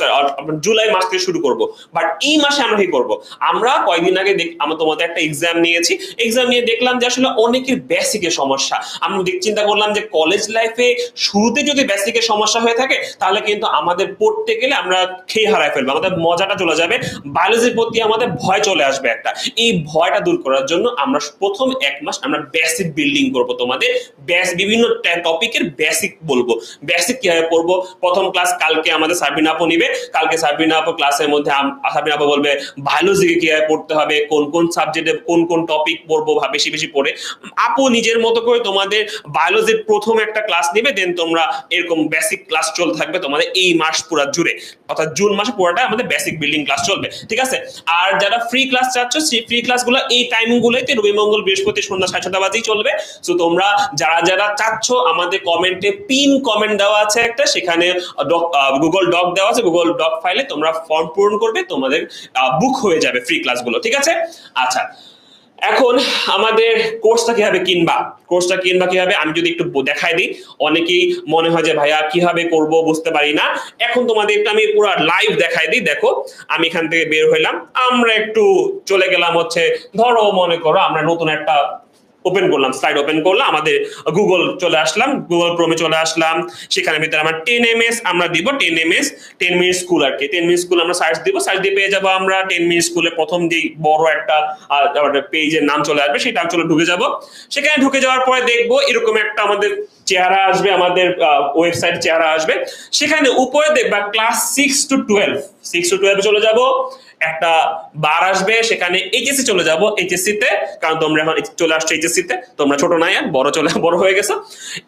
জুলাই মাস থেকে শুরু করব। বাট এই মাসে আমরা কি করব, আমরা কয়েকদিন আগে আমরা তোমাদের একটা এক্সাম নিয়েছি, এক্সাম নিয়ে দেখলাম যে আসলে অনেকের বেসিকের সমস্যা। আমরা চিন্তা করলাম যে কলেজ লাইফে শুরুতে যদি বেসিকের সমস্যা হয়ে থাকে, তাহলে কিন্তু আমাদের পড়তে গেলে আমরা খেয়ে হারায় ফেলবো, আমাদের মজাটা চলে যাবে, বায়োলজির প্রতি আমাদের ভয় চলে আসবে একটা। এই ভয়টা দূর করার জন্য আমরা প্রথম 1 মাস আমরা বেসিক বিল্ডিং করব, তোমাদের বিভিন্ন টপিকের বেসিক বলবো, বেসিক কিভাবে পড়বো। প্রথম ক্লাস কালকে আমাদের সাবিনা আপু নিবে, কালকে সাবিনা আপু ক্লাসের মধ্যে সাবিনা আপু বলবে বায়োলজিকে কিভাবে পড়তে হবে, কোন কোন সাবজেক্টে কোন কোন টপিক পড়বো বেশি বেশি পড়ে। আপু নিজের মতো করে তোমাদের বায়োলজির প্রথম একটা ক্লাস নিবে, দেন তোমরা এরকম বেসিক ক্লাস চলতে থাকবে তোমাদের এই মাস পুরো জুড়ে, অর্থাৎ জুন মাসে পুরোটা আমাদের বেসিক বিল্ডিং ক্লাস চলবে, ঠিক আছে? আর যারা ফ্রি ক্লাস চাচ্ছ, সেই ফ্রি ক্লাসগুলো এই টাইমগুলোতে রবি, মঙ্গল, বৃহস্পতি সন্ধ্যা 7:30 বাজেই চলবে। সো তোমরা যারা চাচ্ছ, আমাদের কমেন্টে পিন কমেন্ট দেওয়া আছে একটা, সেখানে গুগল ডক দেওয়া আছে, গুগল ডক ফাইলে তোমরা ফর্ম পূরণ করবে, তোমাদের বুক হয়ে যাবে ফ্রি ক্লাসগুলো, ঠিক আছে? আচ্ছা, এখন আমাদের কোর্সটা কিভাবে কিভাবে আমি যদি একটু দেখাই দিই, অনেকেই মনে হয় যে ভাইয়া কিভাবে করব বুঝতে পারি না। এখন তোমাদের একটু আমি পুরো লাইভ দেখাই দিই। দেখো, আমি এখান থেকে বের হইলাম, আমরা একটু চলে গেলাম হচ্ছে, ধরো মনে করো আমরা নতুন একটা ওপেন করলাম, স্লাইড ওপেন করলাম, আমাদের গুগল চলে আসলাম, গুগল ক্রোমে চলে আসলাম, সেখানে ভিতরে আমরা 10ms আমরা দিব, 10ms 10 মিনিট স্কুল, আর কি 10 মিনিট স্কুল আমরা সার্চ দিব, সার্চ দিয়ে পেয়ে যাবো আমরা 10 মিনিট স্কুলের প্রথম যে বড় একটা পেজের নাম চলে আসবে, সেটা চলে ঢুকে যাব। সেখানে ঢুকে যাওয়ার পরে দেখবো এরকম একটা আমাদের চেহারা আসবে, আমাদের ওয়েবসাইট চেহারা আসবে। সেখানে উপরে দেখবা ক্লাস 6 to 12 চলে যাব, একটা বার আসবে, সেখানে এইচএসসি চলে যাব, এইচএসসি তে, কারণ তোমরা এখন চলে আসছো এইচএসসি তে, তোমরা ছোট নাই আর, বড় হয়ে গেছো।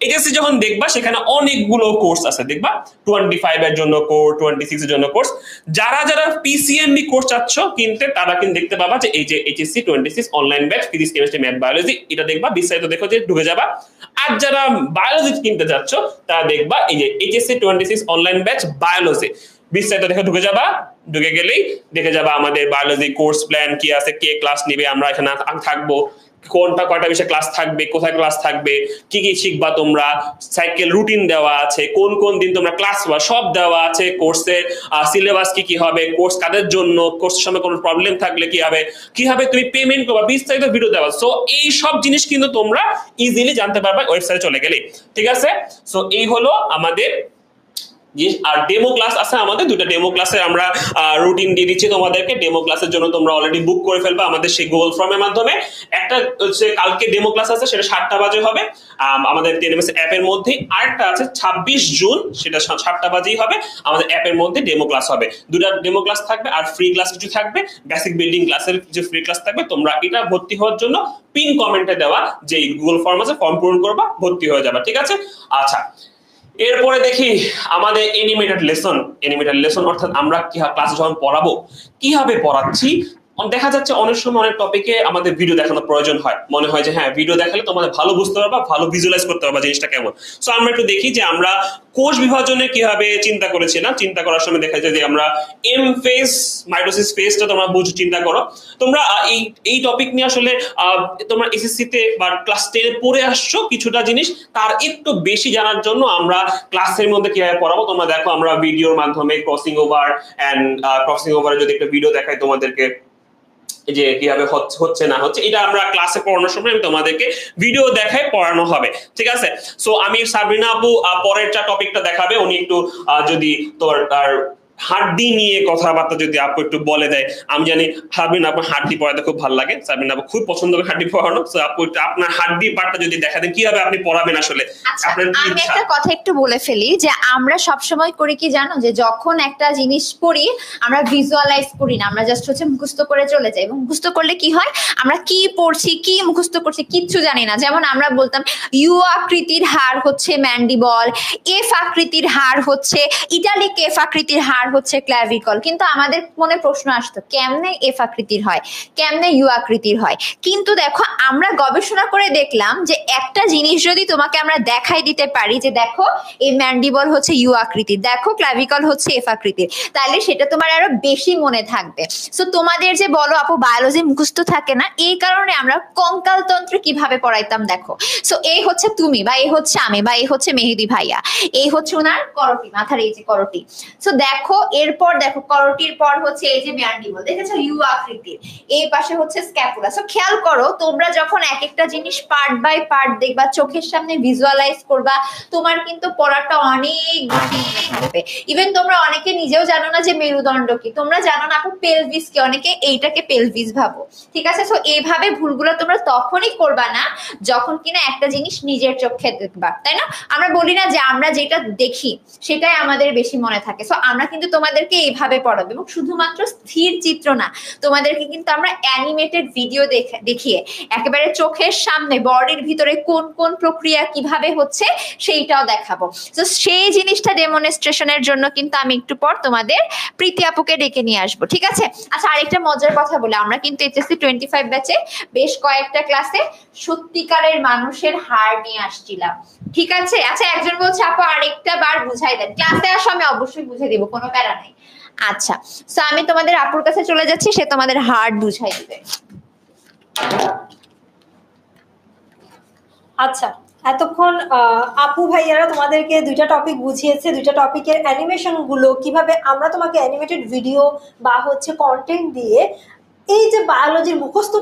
এইচএসসি যখন দেখবা, সেখানে অনেকগুলো কোর্স আছে, দেখবা 25 এর জন্য কোর্স, 26 এর জন্য কোর্স। যারা পিসিএমবি কোর্স চাচ্ছ কিনতে, তারা কিন্তু দেখতে পাবা যে এই যে HSC 26 online batch physics, chemistry, math, biology, এটা দেখবা, বিস্তারিত দেখো যে ঢুকে যাবা। আর যারা বায়োলজি কিনতে যাচ্ছ, তারা দেখবা এই যে এইচএসসি 26 অনলাইন ব্যাচ বায়োলজি, বিস্তারিত দেখে ঢুকে যাবা। ঢুকে গেলেই দেখে যাবা আমাদের বায়োলজি কোর্স প্ল্যান কি আছে, কে ক্লাস নিবে, আমরা এখানে থাকবো, কয়টা বিষয়ে ক্লাস থাকবে, কোথায় ক্লাস থাকবে, কি কি শিখবা তোমরা, সাইকেল রুটিন দেওয়া আছে, কোন কোন দিন তোমরা ক্লাস পাবা সব দেওয়া আছে, কোর্সের সিলেবাস কি হবে, কোর্স কাদের জন্য, কোর্সের সময় কোনো প্রবলেম থাকলে কিভাবে তুমি পেমেন্ট করবা, বিস্তারিত ভিডিও দেওয়া। সো এই সব জিনিস কিন্তু তোমরা ইজিলি জানতে পারবা ওয়েবসাইটে চলে গেলে, ঠিক আছে? সো এই হলো আমাদের। আর ডেমো ক্লাস আছে আমাদের, 2টা ডেমো ক্লাসের আমরা রুটিন দিয়ে দিচ্ছি তোমাদেরকে। ডেমো ক্লাসের জন্য তোমরা অলরেডি বুক করে ফেলবে আমাদের সেই গুগল ফর্মের মাধ্যমে। একটা হচ্ছে কালকে ডেমো ক্লাস আছে, সেটা 7টা বাজে হবে আমাদের টেনএমএস অ্যাপের মধ্যে। আরেকটা আছে 26 জুন, সেটা 7টা বাজেই হবে, আমাদের অ্যাপের মধ্যে ডেমো ক্লাস হবে। 2টা ডেমো ক্লাস থাকবে, আর ফ্রি ক্লাস কিছু থাকবে, বেসিক বিল্ডিং ক্লাসের যে ফ্রি ক্লাস থাকবে। তোমরা এটা ভর্তি হওয়ার জন্য পিন কমেন্টে দেওয়া যে গুগল ফর্ম আছে, ফর্ম পূরণ করবা, ভর্তি হয়ে যাবে, ঠিক আছে? আচ্ছা, এরপরে দেখি আমাদের অ্যানিমেটেড লেসন অর্থাৎ আমরা কি ক্লাসে যখন পড়াবো, কিভাবে পড়াচ্ছি দেখা যাচ্ছে অনেক সময় অনেক টপিকে আমাদের ভিডিও দেখানোর প্রয়োজন হয়, মনে হয় যে হ্যাঁ ভিডিও দেখালে তোমাদের ভালো বুঝতে পারবা, ভালো ভিজুয়ালাইজ করতে পারবা জিনিসটা কেমন। সো আমরা একটু দেখি যে আমরা কোষ বিভাজনে কিভাবে চিন্তা করেছিলাম। চিন্তা করার সময় দেখা যায় যে আমরা এম ফেজ মাইটোসিস ফেজটা তোমরা চিন্তা করো। তোমরা এই টপিক নিয়ে আসলে তোমরা এসএসসি তে বা ক্লাস 10 এ পড়ে আসছো কিছুটা জিনিস, তার একটু বেশি জানার জন্য আমরা ক্লাসের মধ্যে কিভাবে পড়াবো তোমরা দেখো। আমরা ভিডিওর মাধ্যমে ক্রসিং ওভার এন্ড ক্রসিং ওভারে যদি একটা ভিডিও দেখাই তোমাদেরকে যে কিভাবে হচ্ছে না হচ্ছে, এটা আমরা ক্লাসে পড়ানোর সময় আমি তোমাদেরকে ভিডিও দেখায় পড়ানো হবে, ঠিক আছে। সো আমি সাবরিনা আপু পরের টপিকটা দেখাবে, উনি একটু যদি তার হাড্ডি নিয়ে কথাবার্তা যদি আপু একটু বলে দেয়। আমি জানি সাবরিনা আপু হাড্ডি পড়াতে খুব ভালো লাগে, সাবরিনা আপু খুব পছন্দ করে হাড্ডি পড়ানো। সো আপু একটু আপনার হাড্ডি পার্টটা যদি দেখা দেন কিভাবে আপনি পড়াবেন আসলে। আমি একটা কথা একটু বলে ফেলি যে আমরা সবসময় করি কি জানো, যে যখন একটা জিনিস পড়ি আমরা ভিজুয়ালাইজ করি না, আমরা জাস্ট হচ্ছে মুখস্থ করে চলে যাই। এবং মুখস্থ করলে কি হয়, আমরা কি পড়ছি কি মুখস্থ করছি কিচ্ছু জানি না। যেমন আমরা বলতাম ইউ আকৃতির হাড় হচ্ছে ম্যান্ডিবল, এফ আকৃতির হাড় হচ্ছে ইটালিক, এফ আকৃতির হাড় হচ্ছে ক্ল্যাভিকল, কিন্তু আমাদের মনে প্রশ্ন আসতো কেমনে এফ আকৃতির হয়, কেমনে ইউ আকৃতির হয়। কিন্তু দেখো আমরা গবেষণা করে দেখলাম যে একটা জিনিস যদি তোমাকে আমরা দেখাই দিতে পারি যে দেখো এই ম্যান্ডিবল হচ্ছে ইউ আকৃতির, দেখো ক্ল্যাভিকল হচ্ছে এফ আকৃতির, তাহলে সেটা তোমার আরো বেশি মনে থাকবে। সো তোমাদের যে বলো আপু বায়োলজি মুখস্থ থাকে না, এই কারণে আমরা কঙ্কাল তন্ত্র কিভাবে পড়াইতাম দেখো। সো এই হচ্ছে তুমি, বা এই হচ্ছে আমি, বা এই হচ্ছে মেহেদি ভাইয়া, এই হচ্ছে ওনার করটি, মাথার এই যে করটি। সো দেখো এরপর দেখো করটির পর হচ্ছে এই যে ম্যান্ডিবল, দেখেছো ইউ আকৃতির, এই পাশে হচ্ছে স্ক্যাপুলা। সো খেয়াল করো তোমরা যখন এক একটা জিনিস পার্ট বাই পার্ট দেখবা, চোখের সামনে ভিজুয়ালাইজ করবা, তোমার কিন্তু পড়াটা অনেক বেশি মনে থাকবে। ইভেন তোমরা অনেকে নিজেও জানো না যে মেরুদণ্ড কি, তোমরা জানো না আপু পেলভিস কি, অনেকে এইটাকে পেলভিস ভাবো, ঠিক আছে। সো এইভাবে ভুলগুলো তোমরা তখনই করবা না যখন কিনা একটা জিনিস নিজের চোখে দেখবা, তাই না? আমরা বলি না যে আমরা যেটা দেখি সেটাই আমাদের বেশি মনে থাকে। সো আমরা কিন্তু তোমাদেরকে এইভাবে পড়াবো, এবং শুধুমাত্র স্থির চিত্র না, তোমাদেরকে কিন্তু আমরা অ্যানিমেটেড ভিডিও দেখিয়ে একেবারে চোখের সামনে বডির ভিতরে কোন কোন প্রক্রিয়া কিভাবে হচ্ছে সেইটাও দেখাবো। তো সেই জিনিসটা ডেমনস্ট্রেশনের জন্য কিন্তু আমি একটু পর তোমাদের প্রীতি আপুকে ডেকে নিয়ে আসবো, ঠিক আছে। আচ্ছা আরেকটা মজার কথা বলে, আমরা কিন্তু এইচএসসি 25 ব্যাচে বেশ কয়েকটা ক্লাসে সত্যিকারের মানুষের হাড় নিয়ে আসছিলাম, ঠিক আছে। আচ্ছা একজন বলছে আপু আরেকটা বার বুঝাই দেন, ক্লাসে আসো আমি অবশ্যই বুঝে দিব, কোনো প্যারা নাই। আচ্ছা সো আমি তোমাদের আপুর কাছে চলে যাচ্ছি, সে তোমাদের হার্ট বুঝাই দিবে। আচ্ছা এতক্ষণ আপু ভাইয়ারা তোমাদেরকে দুইটা টপিক বুঝিয়েছে, দুইটা টপিকের অ্যানিমেশন গুলো কিভাবে আমরা তোমাকে অ্যানিমেটেড ভিডিও বা হচ্ছে কন্টেন্ট দিয়ে এই যে বায়োলজির মুখস্থ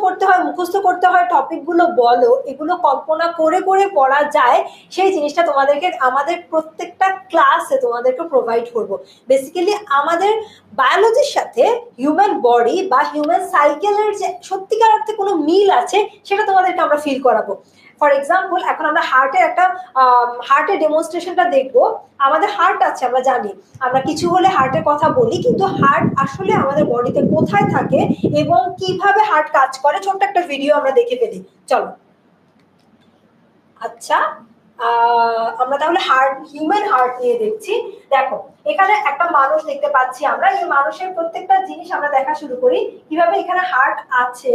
করতে হয় টপিকগুলো বলো, এগুলো কল্পনা করে করে পড়া যায়, সেই জিনিসটা তোমাদেরকে আমাদের প্রত্যেকটা ক্লাসে তোমাদেরকে প্রোভাইড করব। বেসিক্যালি আমাদের বায়োলজির সাথে হিউম্যান বডি বা হিউম্যান সাইকেলের যে সত্যিকার অর্থে কোনো মিল আছে সেটা তোমাদেরকে আমরা ফিল করাবো। ফর এক্সাম্পল এখন আমরা হার্টের ডেমনস্ট্রেশনটা দেখবো। আমাদের হার্ট আছে আমরা জানি, আমরা কিছু হলে হার্টের কথা বলি, কিন্তু হার্ট আসলে আমাদের বডিতে কোথায় থাকে এবং কিভাবে হার্ট কাজ করে ছোট্ট একটা ভিডিও আমরা দেখে ফেলি, চলো। আচ্ছা আমরা তাহলে হিউম্যান হার্ট নিয়ে দেখছি। দেখো এখানে একটা মানুষ দেখতে পাচ্ছি আমরা, এই মানুষের প্রত্যেকটা জিনিস আমরা দেখা শুরু করি কিভাবে এখানে হার্ট আছে।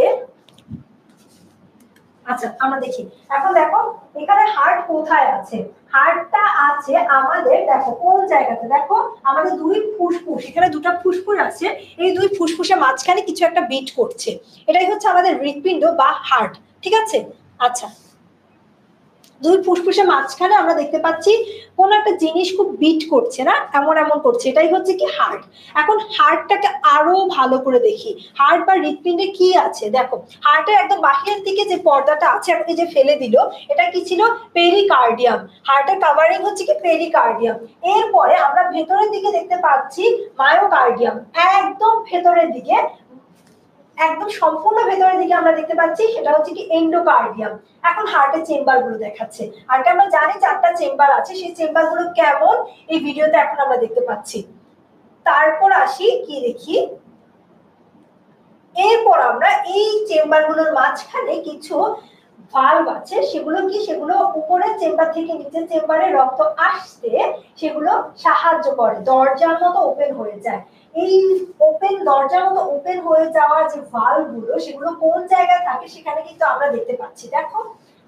আচ্ছা আমরা দেখি, এখন দেখো এখানে হার্ট কোথায় আছে, হার্টটা আছে আমাদের দেখো কোন জায়গাতে, দেখো আমাদের দুই ফুসফুস, এখানে দুটো ফুসফুস আছে, এই দুই ফুসফুসের মাঝখানে কিছু একটা বিট করছে, এটাই হচ্ছে আমাদের হৃৎপিণ্ড বা হার্ট, ঠিক আছে। আচ্ছা দুই ফুসফুসের মাঝখানে আমরা দেখতে পাচ্ছি কোন একটা জিনিস খুব বিট করছে না, এমন করছে, এটাই হচ্ছে কি হার্ট। এখন হার্টটাকে আরো ভালো করে দেখি, হার্ট বা হৃৎপিণ্ডে কি আছে। দেখো হার্টের একদম বাহিরের দিকে যে পর্দাটা আছে আপনি যে ফেলে দিল, এটা কি ছিল, পেরিকার্ডিয়াম। হার্টের কাভারিং হচ্ছে কি পেরিকার্ডিয়াম। এরপরে আমরা ভেতরের দিকে দেখতে পাচ্ছি মায়োকার্ডিয়াম, একদম ভেতরের দিকে, একদম সম্পূর্ণ ভেতরের দিকে আমরা দেখতে পাচ্ছি সেটা হচ্ছে কি এন্ডোকার্ডিয়াম। এখন হার্টের চেম্বার গুলো দেখাচ্ছে, হার্টে আমরা জানি 4টা চেম্বার আছে, সেই চেম্বার গুলো কেমন এই ভিডিওতে এখন আমরা দেখতে পাচ্ছি। তারপর আসি কি দেখি, এরপর আমরা এই চেম্বার গুলোর মাঝখানে কিছু ভালভ আছে, সেগুলো উপরের চেম্বার থেকে নিচের চেম্বারে রক্ত আসতে সেগুলো সাহায্য করে, দরজার মতো ওপেন হয়ে যায়। এই ওপেন দরজার মতো ওপেন হয়ে যাওয়া যে ভালভ গুলো সেগুলো কোন জায়গায় থাকে সেখানে কিন্তু আমরা দেখতে পাচ্ছি। দেখো,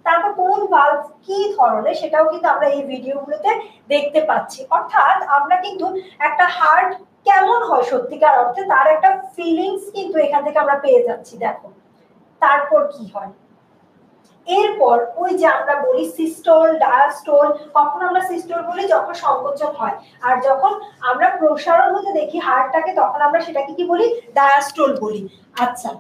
তারপর কোন ভালভ কি ধরনের সেটাও কিন্তু আমরা এই ভিডিওগুলোতে দেখতে পাচ্ছি। অর্থাৎ আমরা কিন্তু একটা হার্ট কেমন হয় সত্যিকার অর্থে তার একটা ফিলিংস কিন্তু এখান থেকে আমরা পেয়ে যাচ্ছি। দেখো তারপর কি হয়, এরপর ওই যে আমরা বলি সিস্টোল ডায়াস্টোল, কখন আমরা সিস্টোল বলি যখন সংকোচন হয়, আর যখন আমরা প্রসারণ হতে দেখি হার্টটাকে তখন আমরা সেটাকে কি বলি, ডায়াস্টোল বলি। আচ্ছা,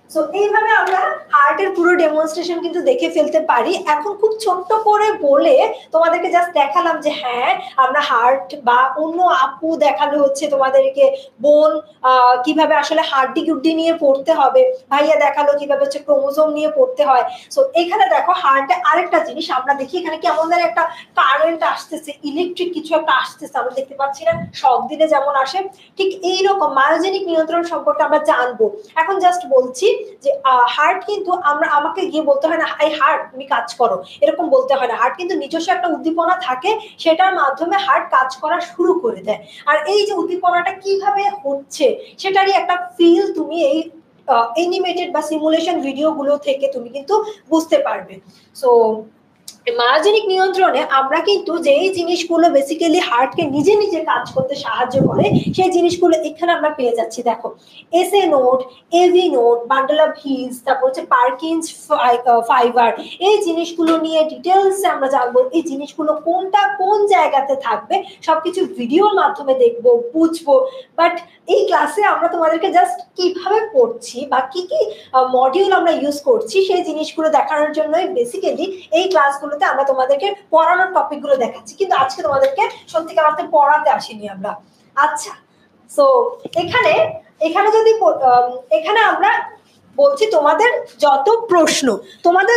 সো এইভাবে আমরা হার্টের পুরো ডেমনস্ট্রেশন কিন্তু দেখে ফেলতে পারি। এখন খুব ছোট্ট করে বলে তোমাদেরকে জাস্ট দেখালাম যে হ্যাঁ আমরা হার্ট, বা অন্য আপু দেখালো হচ্ছে তোমাদেরকে বোন কিভাবে আসলে হাড্ডি গুড্ডি নিয়ে পড়তে হবে, ভাইয়া দেখালো কিভাবে হচ্ছে ক্রোমোজোম নিয়ে পড়তে হয়। সো এখানে দেখো হার্টে আরেকটা জিনিস আমরা দেখি, এখানে কেমন ধরে একটা কারেন্ট আসতেছে, ইলেকট্রিক কিছু একটা আসতেছে, আমরা দেখতে পাচ্ছি না শক দিলে যেমন আসে, ঠিক এইরকম মায়োজেনিক নিয়ন্ত্রণ সম্পর্কে আমরা জানবো। এখন জাস্ট বলছি যে হার্ট কিন্তু আমাকে গিয়ে বলতে হয় না এই হার্ট তুমি কাজ করো, এরকম বলতে হয় না। হার্ট কিন্তু নিজস্ব একটা উদ্দীপনা থাকে, সেটার মাধ্যমে হার্ট কাজ করা শুরু করে দেয়। আর এই যে উদ্দীপনাটা কিভাবে হচ্ছে সেটারই একটা ফিল তুমি এই অ্যানিমেটেড বা সিমুলেশন ভিডিওগুলো থেকে তুমি কিন্তু বুঝতে পারবে। সো মায়োজেনিক নিয়ন্ত্রণে আমরা কিন্তু যেই জিনিসগুলো বেসিক্যালি হার্টকে নিজে নিজে কাজ করতে সাহায্য করে সেই জিনিসগুলো এখানে আমরা পেয়ে যাচ্ছি। দেখো SA node, AV node, bundle of His, তারপর হচ্ছে পার্কিন্স ফাইবার, এই জিনিসগুলো নিয়ে ডিটেলসে আমরা জানবো। এই জিনিসগুলো কোনটা কোন জায়গাতে থাকবে সবকিছু ভিডিওর মাধ্যমে দেখবো, বুঝবো। বাট এই ক্লাসে আমরা তোমাদেরকে জাস্ট কিভাবে পড়ছি বা কি কি মডিউল আমরা ইউজ করছি সেই জিনিসগুলো দেখানোর জন্যই বেসিক্যালি এই ক্লাসগুলোতে আমরা তোমাদেরকে পড়ানোর টপিকগুলো দেখাচ্ছি, কিন্তু আজকে তোমাদেরকে সত্যিকার অর্থে পড়াতে আসিনি আমরা। আচ্ছা, সো এখানে যদি এখানে আমরা বলছি তোমাদের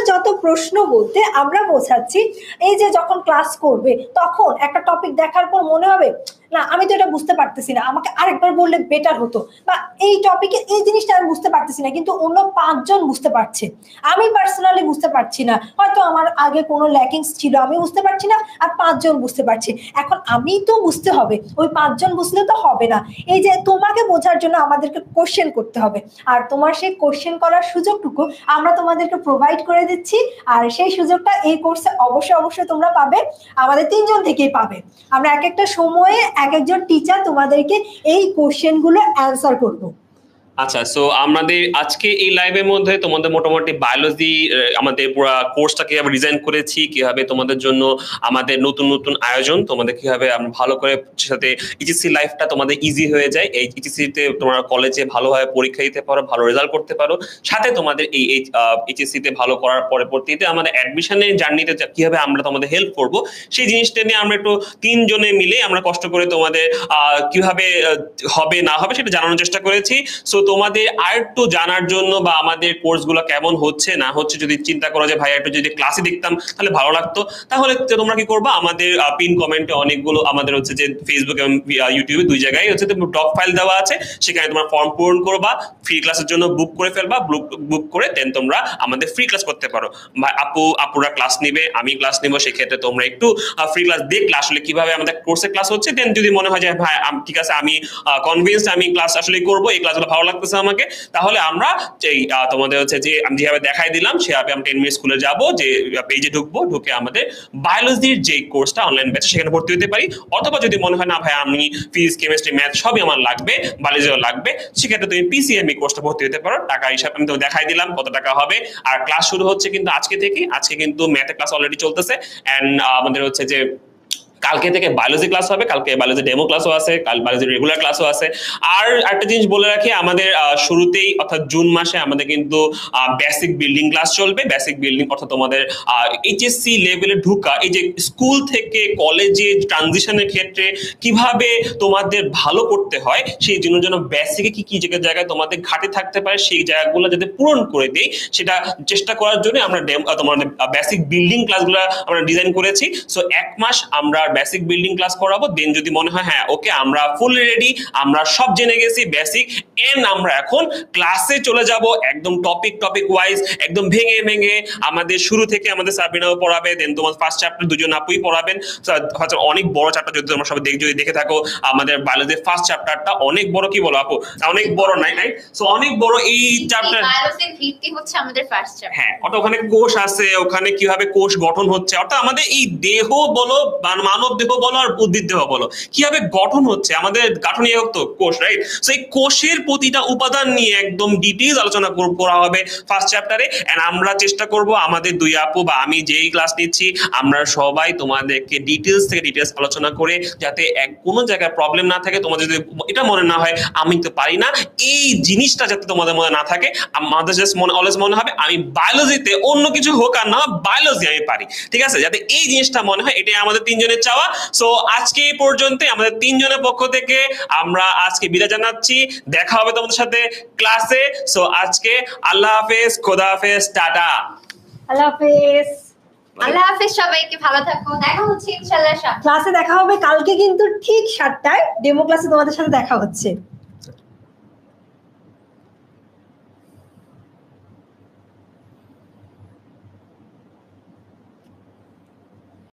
যত প্রশ্ন বলতে আমরা বোঝাচ্ছি এই যে যখন ক্লাস করবে তখন একটা টপিক দেখার পর মনে হবে না আমি তো এটা বুঝতে পারতেছি না, আমাকে আরেকবার বললে বেটার হতো, বা এই টপিকে এই জিনিসটা আমি বুঝতে পারতেছি না কিন্তু অন্য 5 জন বুঝতে পারছে, আমি পার্সোনালি বুঝতে পারছি না, হয়তো আমার আগে কোনো ল্যাকিংস ছিল আমি বুঝতে পারছি না, আর 5 জন বুঝতে পারছে। এখন আমি তো বুঝতে হবে, ওই 5 জন বুঝলে তো হবে না। এই যে তোমাকে বোঝার জন্য আমাদেরকে কোশ্চেন করতে হবে, আর তোমার সেই কোশ্চেন করার সুযোগটুকু আমরা তোমাদেরকে প্রোভাইড করে দিচ্ছি। আর সেই সুযোগটা এই কোর্সে অবশ্যই তোমরা পাবে, আমাদের 3 জন থেকেই পাবে। আমরা এক একটা সময়ে এক একজন টিচার তোমাদেরকে এই কোশ্চেন গুলো অ্যান্সার করবো। আচ্ছা, সো আমাদের আজকে এই লাইভের মধ্যে তোমাদের মোটামুটি বায়োলজি আমাদের পুরো কোর্সটা কিভাবে ডিজাইন করেছি, কিভাবে তোমাদের জন্য আমাদের নতুন নতুন আয়োজন, তোমাদের কিভাবে আমরা ভালো করে সাথে এইচএসসি লাইফটা তোমাদের ইজি হয়ে যায়, এই এইচএসসিতে তোমরা কলেজে ভালোভাবে পরীক্ষা দিতে পারো, ভালো রেজাল্ট করতে পারো, সাথে তোমাদের এই এইচএসসিতে ভালো করার পরবর্তীতে আমাদের অ্যাডমিশনের জার্নিতে কিভাবে আমরা তোমাদের হেল্প করব সেই জিনিসটা নিয়ে আমরা একটু 3 জনে মিলে আমরা কষ্ট করে তোমাদের কিভাবে হবে না হবে সেটা জানানোর চেষ্টা করেছি। সো তোমাদের আর একটু জানার জন্য বা আমাদের কোর্সগুলো কেমন হচ্ছে না হচ্ছে যদি চিন্তা করো যে ভাই একটু যদি ক্লাসে দেখতাম তাহলে ভালো লাগতো, তাহলে তোমরা কি করবা, আমাদের পিন কমেন্টে অনেকগুলো আমাদের হচ্ছে যে ফেসবুক এবং ইউটিউবে 2 জায়গায় হচ্ছে ডক ফাইল দেওয়া আছে, সেখানে তোমরা ফর্ম পূরণ করবা, ফ্রি ক্লাসের জন্য বুক করে ফেলবা, বুক করে দেন তোমরা আমাদের ফ্রি ক্লাস করতে পারো। আপুরা ক্লাস নিবে, আমি ক্লাস নিব, সেক্ষেত্রে তোমরা একটু ফ্রি ক্লাস দেখলে আসলে কিভাবে আমাদের কোর্সে ক্লাস হচ্ছে, দেন যদি মনে হয় যে ভাই ঠিক আছে আমি কনভিন্সড আমি ক্লাস আসলে করবো, এই ক্লাসগুলো ভালো লাগতেছে আমাকে, তাহলে আমরা তোমাদের হচ্ছে যে আমি যেভাবে দেখাই দিলাম সেভাবে আমি 10 মিনিট স্কুলে যাবো, যে পেজে ঢুকে আমাদের বায়োলজির যে কোর্সটা অনলাইন ব্যাচে সেখানে ভর্তি হতে পারি। অথবা যদি মনে হয় না ভাই আমি ফিজিক্স কেমিস্ট্রি ম্যাথ সবই আমার লাগবে, বায়োলজিও লাগবে, সেক্ষেত্রে তুমি পিসিএমই কোর্সটা ভর্তি হতে পারো। টাকা হিসাব আমি তো দেখাই দিলাম কত টাকা হবে। আর ক্লাস শুরু হচ্ছে কিন্তু আজকে থেকে, আজকে কিন্তু ম্যাথের ক্লাস অলরেডি চলতেছে, অ্যান্ড আমাদের হচ্ছে যে কালকে থেকে বায়োলজি ক্লাস হবে, কালকে বায়োলজি ডেমো ক্লাসও আছে, কাল বায়োলজি রেগুলার ক্লাসও আছে। আর একটা জিনিস বলে রাখি, আমাদের শুরুতেই অর্থাৎ জুন মাসে আমাদের কিন্তু বেসিক বিল্ডিং ক্লাস চলবে। বেসিক বিল্ডিং অর্থাৎ তোমাদের এইচএসসি লেভেলে ঢুকা, এই যে স্কুল থেকে কলেজে ট্রানজিশনের ক্ষেত্রে কিভাবে তোমাদের ভালো করতে হয় সেই জন্য যেন বেসিকে কি কি জায়গায় তোমাদের ঘাটে থাকতে পারে সেই জায়গাগুলো যাতে পূরণ করে দেই সেটা চেষ্টা করার জন্য আমরা তোমাদের বেসিক বিল্ডিং ক্লাসগুলো আমরা ডিজাইন করেছি। সো 1 মাস আমরা বেসিক বিল্ডিং ক্লাস করাবো, দেন যদি মনে হয় হ্যাঁ ওকে আমরা ফুল রেডি, আমরা সব জেনে গেছি বেসিক, এন্ড আমরা এখন ক্লাসে চলে যাব একদম টপিক ওয়াইজ, একদম ভেঙে ভেঙে আমাদের শুরু থেকে আমাদের সাবিনাও পড়াবে, দেন তোমার ফার্স্ট চ্যাপ্টার দুজন আপুই পড়াবেন। হয়তো অনেক বড় চ্যাপ্টার যদি তোমরা সবাই যদি দেখে থাকো, আমাদের বায়োলজির ফার্স্ট চ্যাপ্টারটা অনেক বড়, কি বলো আপু? অনেক বড় নাই, সো অনেক বড় এই চ্যাপ্টার। বায়োলজির ভিত্তি হচ্ছে আমাদের ফার্স্ট চ্যাপ্টার। হ্যাঁ, অর্থাৎ ওখানে কোষ আছে, ওখানে কিভাবে কোষ গঠন হচ্ছে, অর্থাৎ আমাদের এই দেহ বলো, মানব দেহ বলো আর উদ্ভিদ দেহ বলো, কিভাবে গঠন হচ্ছে, আমাদের গাঠনিক তো কোষ, রাইট? সো এই কোষের প্রতিটা উপাদান নিয়ে একদম ডিটেইলস আলোচনা করা হবে ফার্স্ট চ্যাপ্টারে। এন্ড আমরা চেষ্টা করব আমাদের দুই আপু বা আমি যেই ক্লাস নিচ্ছি, আমরা সবাই তোমাদেরকে ডিটেইলস থেকে ডিটেইলস আলোচনা করে, যাতে কোনো জায়গায় প্রবলেম না থাকে, তোমাদের যদি এটা মনে না হয় আমি তো পারি না, এই জিনিসটা যাতে তোমাদের মনে না থাকে। আমাদের জাস্ট অলওয়েজ মনে হবে আমি বায়োলজিতে অন্য কিছু হোক আর না, বায়োলজি আমি পারি, ঠিক আছে? যাতে এই জিনিসটা মনে হয়, এটাই আমাদের তিনজনের চাওয়া। সো আজকে এই পর্যন্ত আমাদের তিনজনের পক্ষ থেকে আমরা আজকে বিদায় জানাচ্ছি। দেখা হবে তোমাদের সাথে ক্লাসে। সো আজকে আল্লাহ হাফেজ, খোদা হাফেজ, টাটা। আল্লাহ হাফেজ। আল্লাহ হাফেজ, সবাইকে ভালো থাকো, দেখা হচ্ছে ইনশাআল্লাহ। ক্লাসে দেখা হবে কালকে কিন্তু ঠিক 7টায়, ডেমো ক্লাসে তোমাদের সাথে দেখা হচ্ছে।